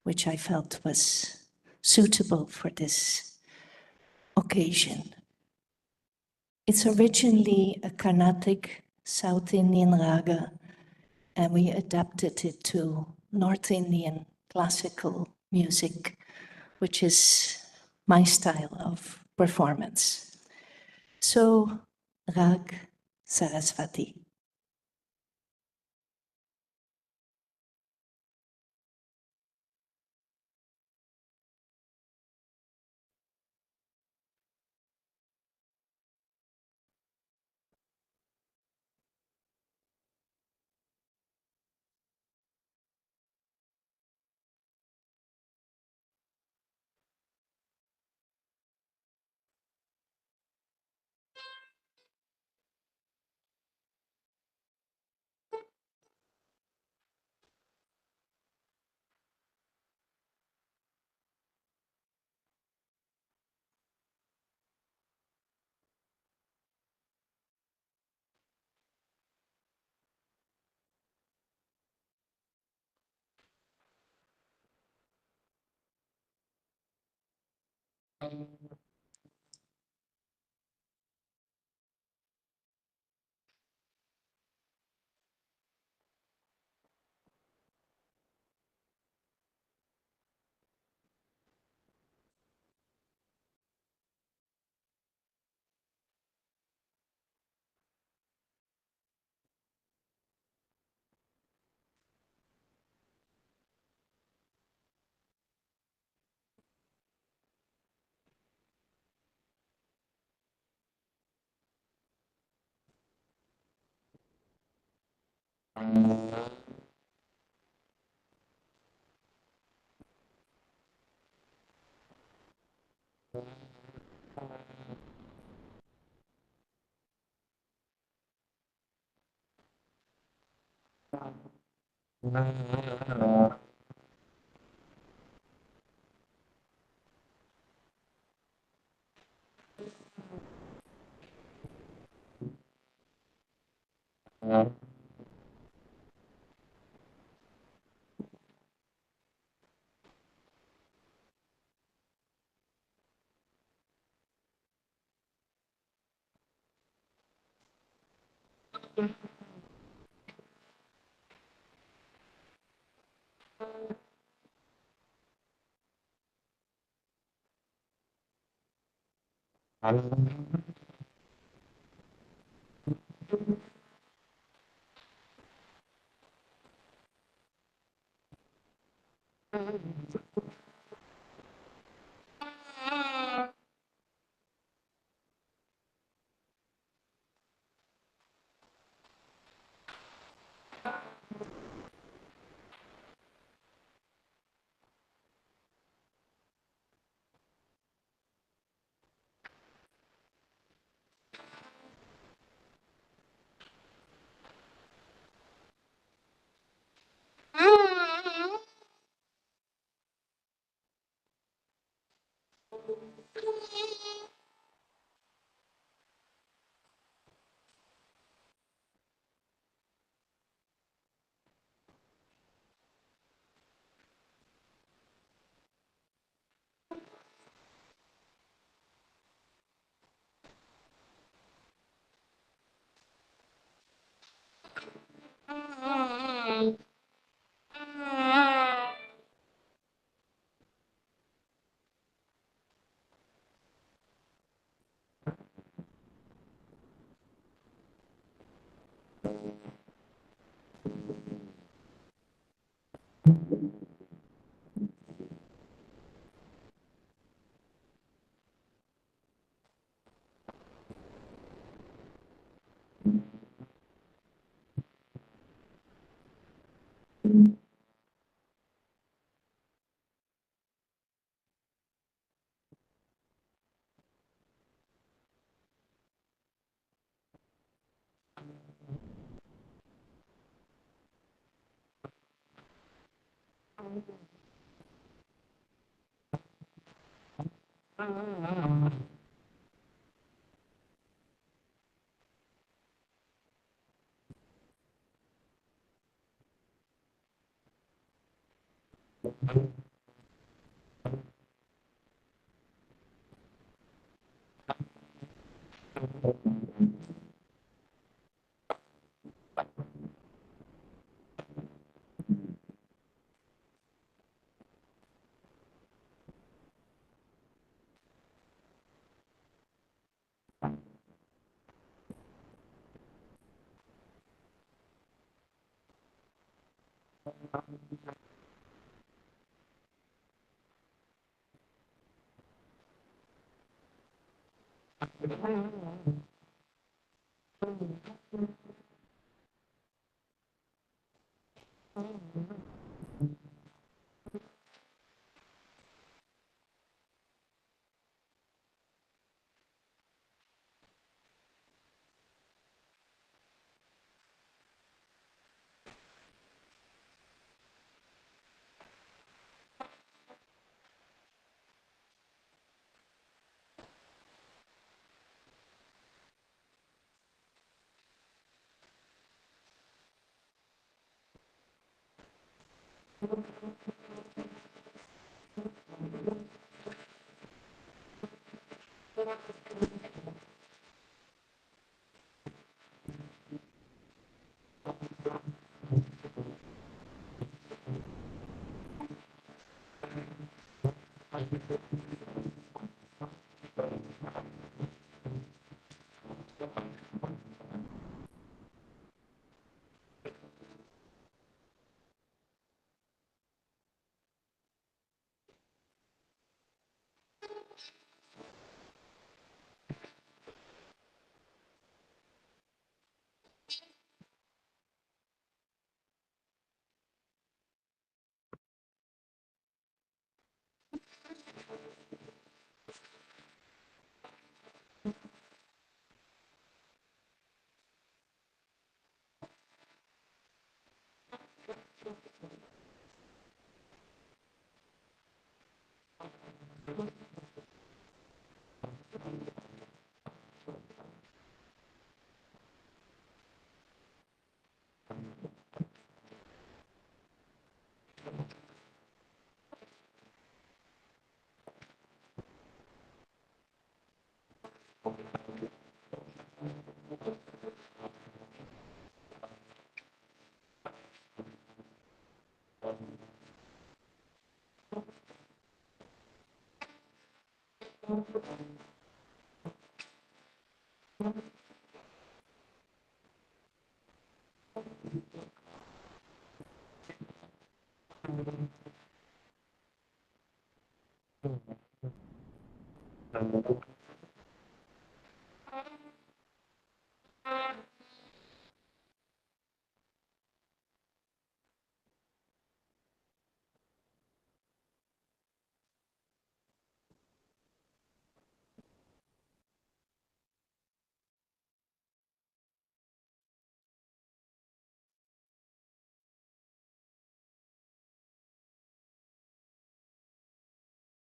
which I felt was suitable for this occasion. It's originally a Carnatic South Indian raga, and we adapted it to North Indian classical music, which is my style of performance. So, Rag Saraswati.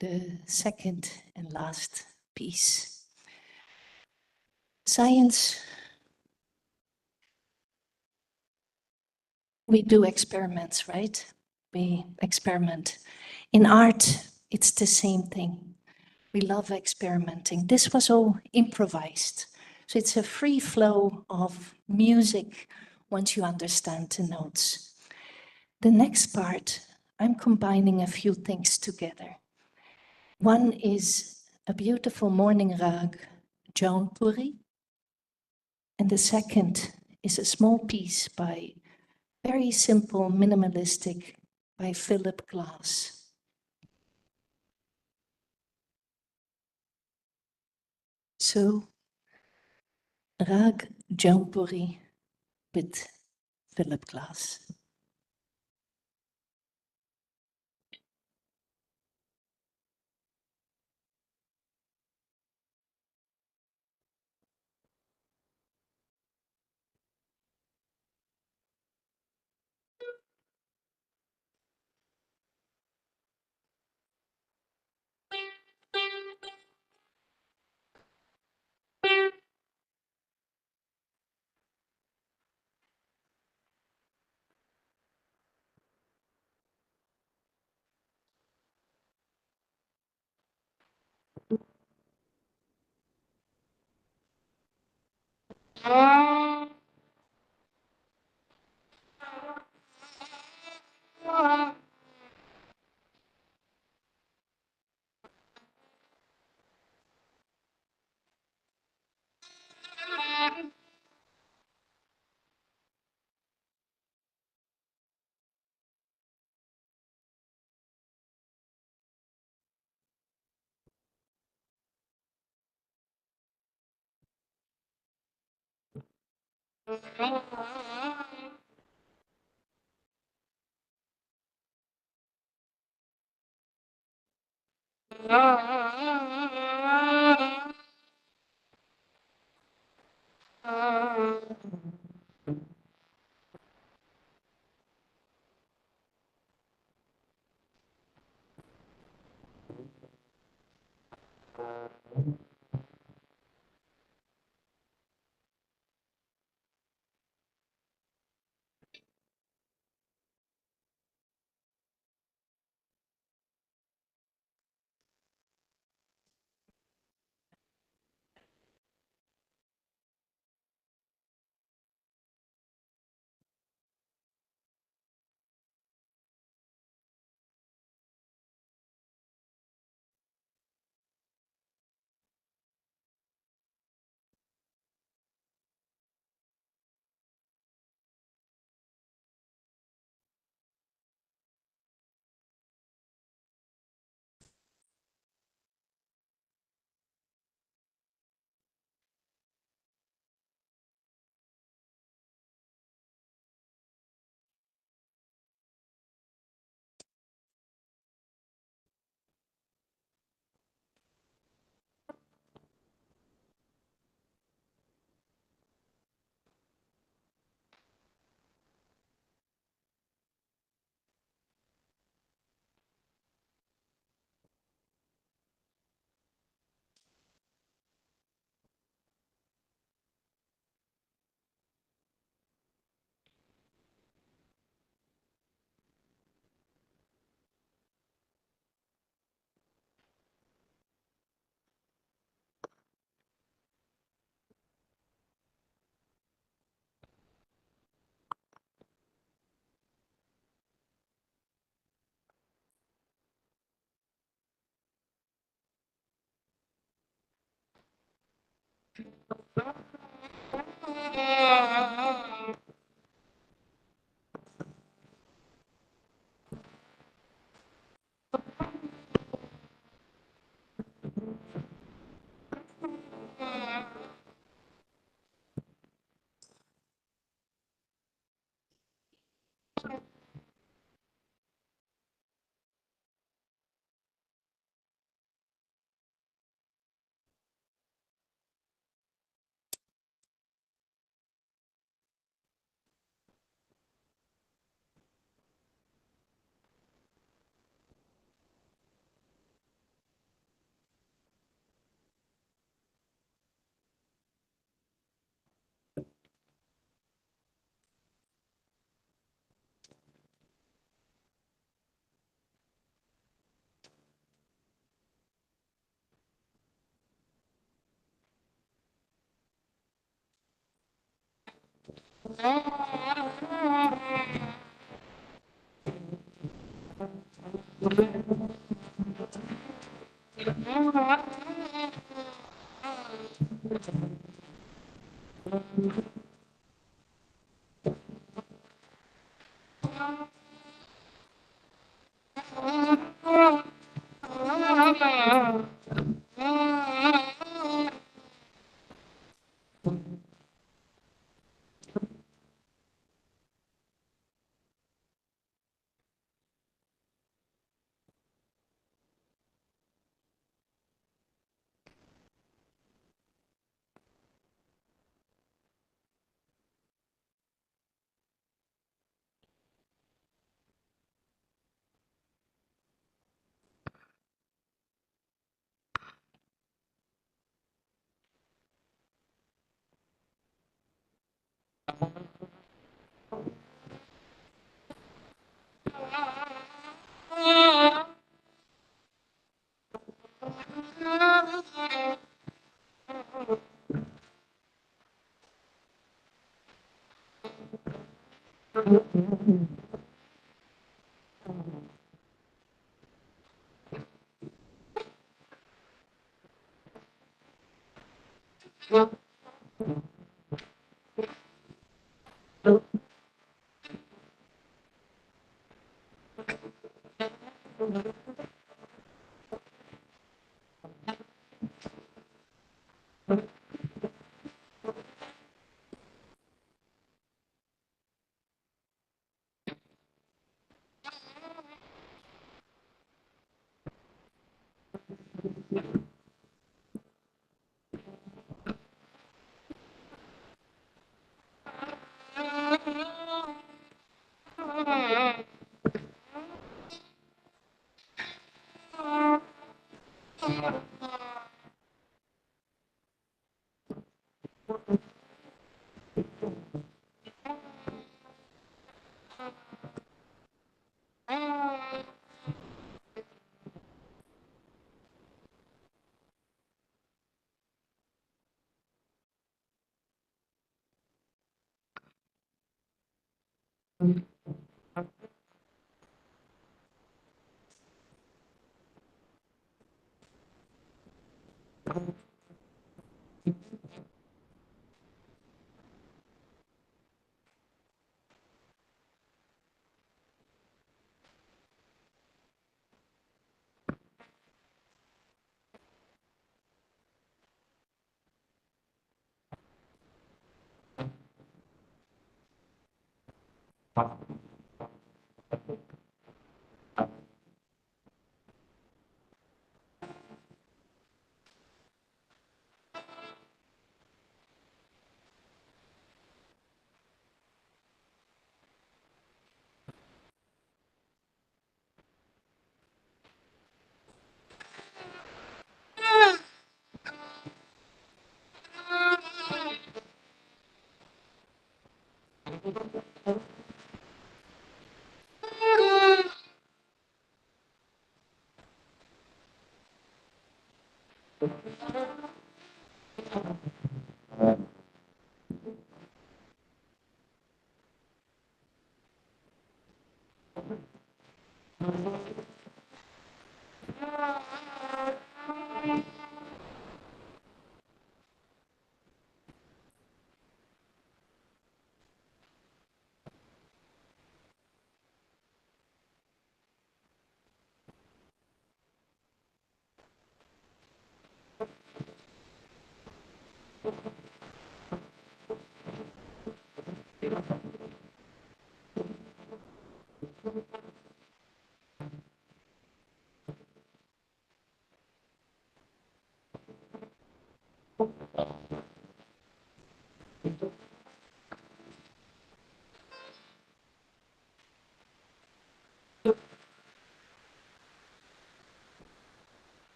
The second and last piece. Science, we do experiments, right? We experiment. In art, it's the same thing. We love experimenting. This was all improvised. So it's a free flow of music once you understand the notes. The next part, I'm combining a few things together. One is a beautiful morning rag, Jaunpuri, and the second is a small piece by very simple, minimalistic by Philip Glass. So, rag Jaunpuri with Philip Glass.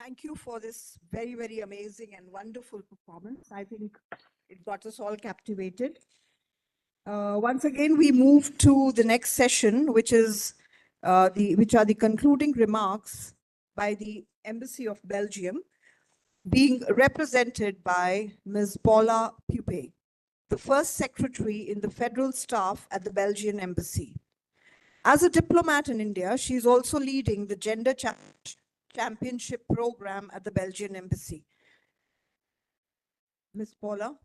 Thank you for this very, very amazing and wonderful performance. I think it got us all captivated. Once again, we move to the next session, which are the concluding remarks by the Embassy of Belgium, being represented by Ms. Paula Pupe, the first secretary in the federal staff at the Belgian Embassy. As a diplomat in India, she is also leading the Gender Championship program at the Belgian Embassy. Ms. Paula.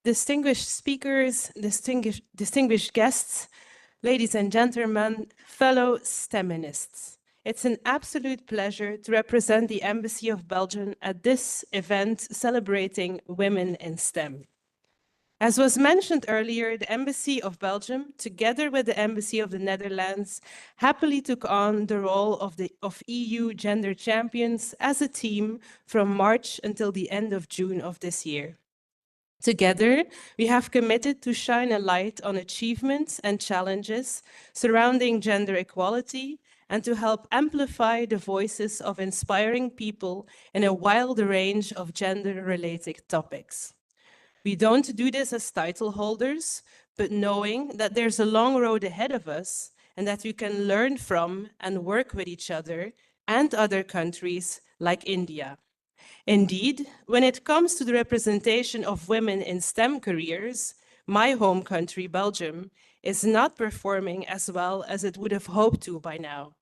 Distinguished speakers, distinguished guests, ladies and gentlemen, fellow STEMinists. It's an absolute pleasure to represent the Embassy of Belgium at this event celebrating women in STEM. As was mentioned earlier, the Embassy of Belgium, together with the Embassy of the Netherlands, happily took on the role of EU gender champions as a team from March until the end of June of this year. Together, we have committed to shine a light on achievements and challenges surrounding gender equality and to help amplify the voices of inspiring people in a wide range of gender-related topics. We don't do this as title holders, but knowing that there's a long road ahead of us and that we can learn from and work with each other and other countries like India. Indeed, when it comes to the representation of women in STEM careers, my home country, Belgium, is not performing as well as it would have hoped to by now.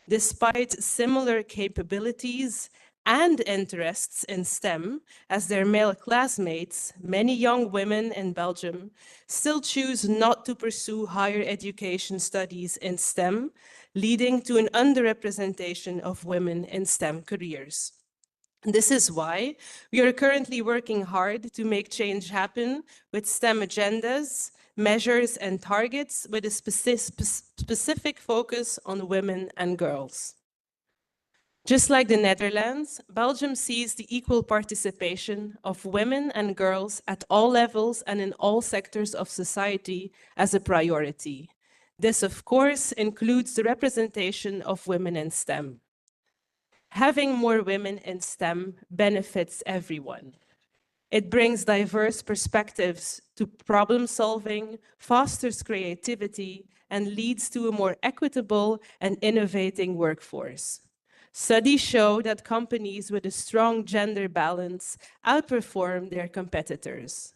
Despite similar capabilities and interests in STEM as their male classmates, many young women in Belgium still choose not to pursue higher education studies in STEM, leading to an underrepresentation of women in STEM careers. This is why we are currently working hard to make change happen with STEM agendas, measures, and targets with a specific focus on women and girls. Just like the Netherlands, Belgium sees the equal participation of women and girls at all levels and in all sectors of society as a priority. This, of course, includes the representation of women in STEM. Having more women in STEM benefits everyone. It brings diverse perspectives to problem solving, fosters creativity, and leads to a more equitable and innovating workforce. Studies show that companies with a strong gender balance outperform their competitors.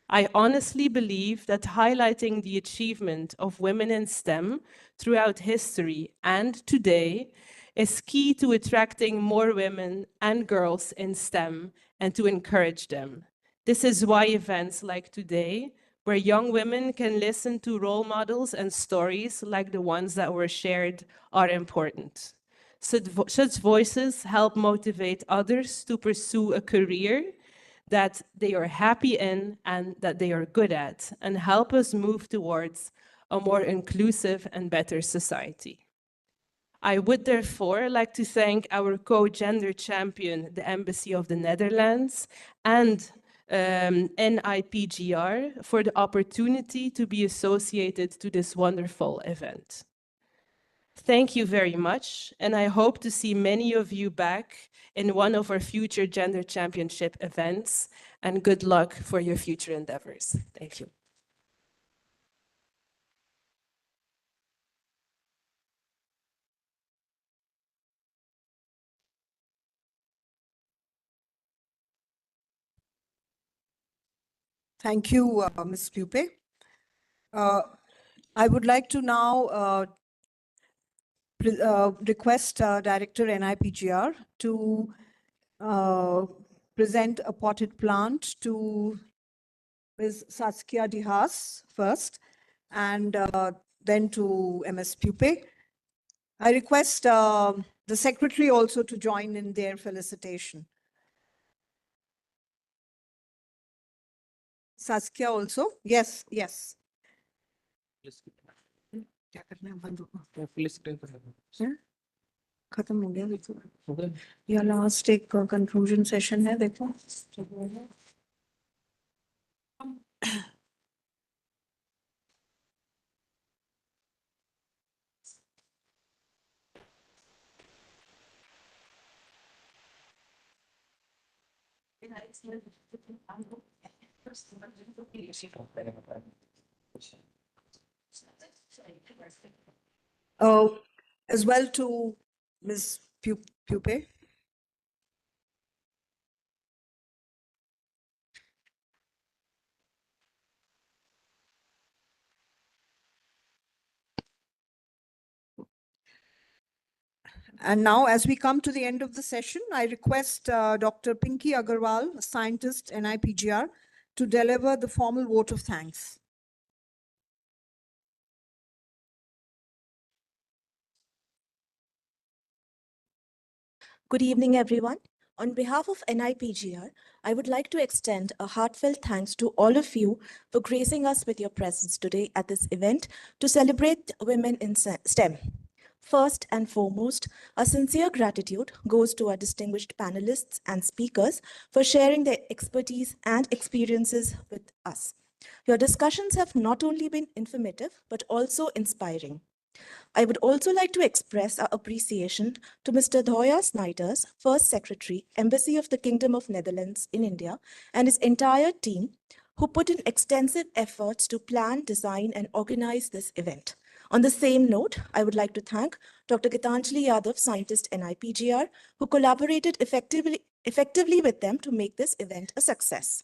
I honestly believe that highlighting the achievement of women in STEM throughout history and today is key to attracting more women and girls in STEM and to encourage them. This is why events like today, where young women can listen to role models and stories like the ones that were shared, are important. Such voices help motivate others to pursue a career that they are happy in and that they are good at, and help us move towards a more inclusive and better society. I would therefore like to thank our co-gender champion, the Embassy of the Netherlands, and NIPGR for the opportunity to be associated to this wonderful event. Thank you very much, and I hope to see many of you back in one of our future Gender Championship events, and good luck for your future endeavors. Thank you. Thank you, Ms. Pupe. I would like to now request Director NIPGR to present a potted plant to Ms. Saskia Dihas first, and then to MS Pupe. I request the secretary also to join in their felicitation. Saskia also? Yes, yes. क्या करना है बंद हैं? खत्म हो गया देखो या लास्ट एक कंक्लूजन सेशन है देखो as well to Ms. Pupe. And now, as we come to the end of the session, I request Dr. Pinky Agarwal, a scientist, NIPGR, to deliver the formal vote of thanks. Good evening, everyone. On behalf of NIPGR, I would like to extend a heartfelt thanks to all of you for gracing us with your presence today at this event to celebrate women in STEM. First and foremost, a sincere gratitude goes to our distinguished panelists and speakers for sharing their expertise and experiences with us. Your discussions have not only been informative, but also inspiring. I would also like to express our appreciation to Mr. Thoya Snijders, First Secretary, Embassy of the Kingdom of Netherlands in India, and his entire team, who put in extensive efforts to plan, design, and organize this event. On the same note, I would like to thank Dr. Gitanjali Yadav, scientist NIPGR, who collaborated effectively with them to make this event a success.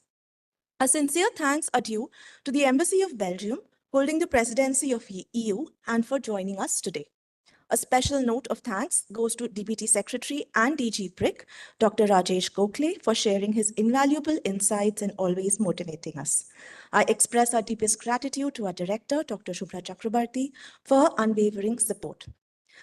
A sincere thanks are due to the Embassy of Belgium, holding the presidency of EU, and for joining us today. A special note of thanks goes to DPT Secretary and DG BRIC, Dr. Rajesh Gokhale, for sharing his invaluable insights and always motivating us. I express our deepest gratitude to our Director, Dr. Shubhra Chakrabarti, for her unwavering support.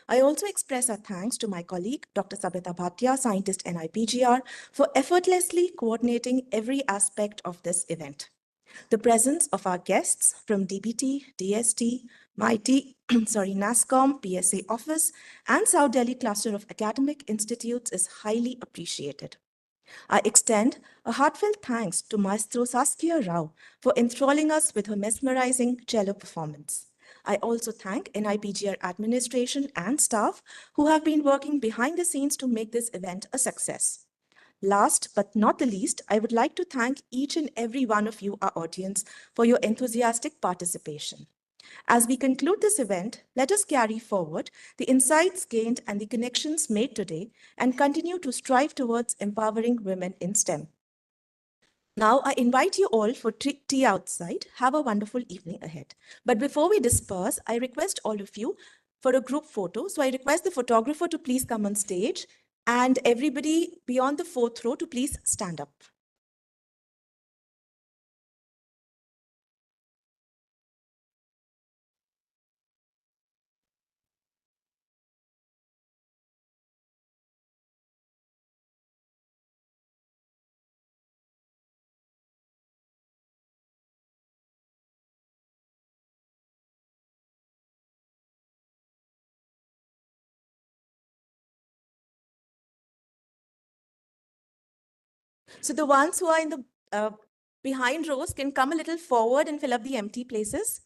I also express our thanks to my colleague, Dr. Sabita Bhatia, scientist NIPGR, for effortlessly coordinating every aspect of this event. The presence of our guests from DBT, DST, MIT, NASCOM, PSA office, and South Delhi cluster of academic institutes is highly appreciated. I extend a heartfelt thanks to Maestro Saskia Rao for enthralling us with her mesmerizing cello performance. I also thank NIPGR administration and staff who have been working behind the scenes to make this event a success. Last but not the least, I would like to thank each and every one of you, our audience, for your enthusiastic participation. As we conclude this event, let us carry forward the insights gained and the connections made today and continue to strive towards empowering women in STEM. Now, I invite you all for tea outside. Have a wonderful evening ahead. But before we disperse, I request all of you for a group photo. So I request the photographer to please come on stage and everybody beyond the fourth row to please stand up. So the ones who are in the behind rows can come a little forward and fill up the empty places.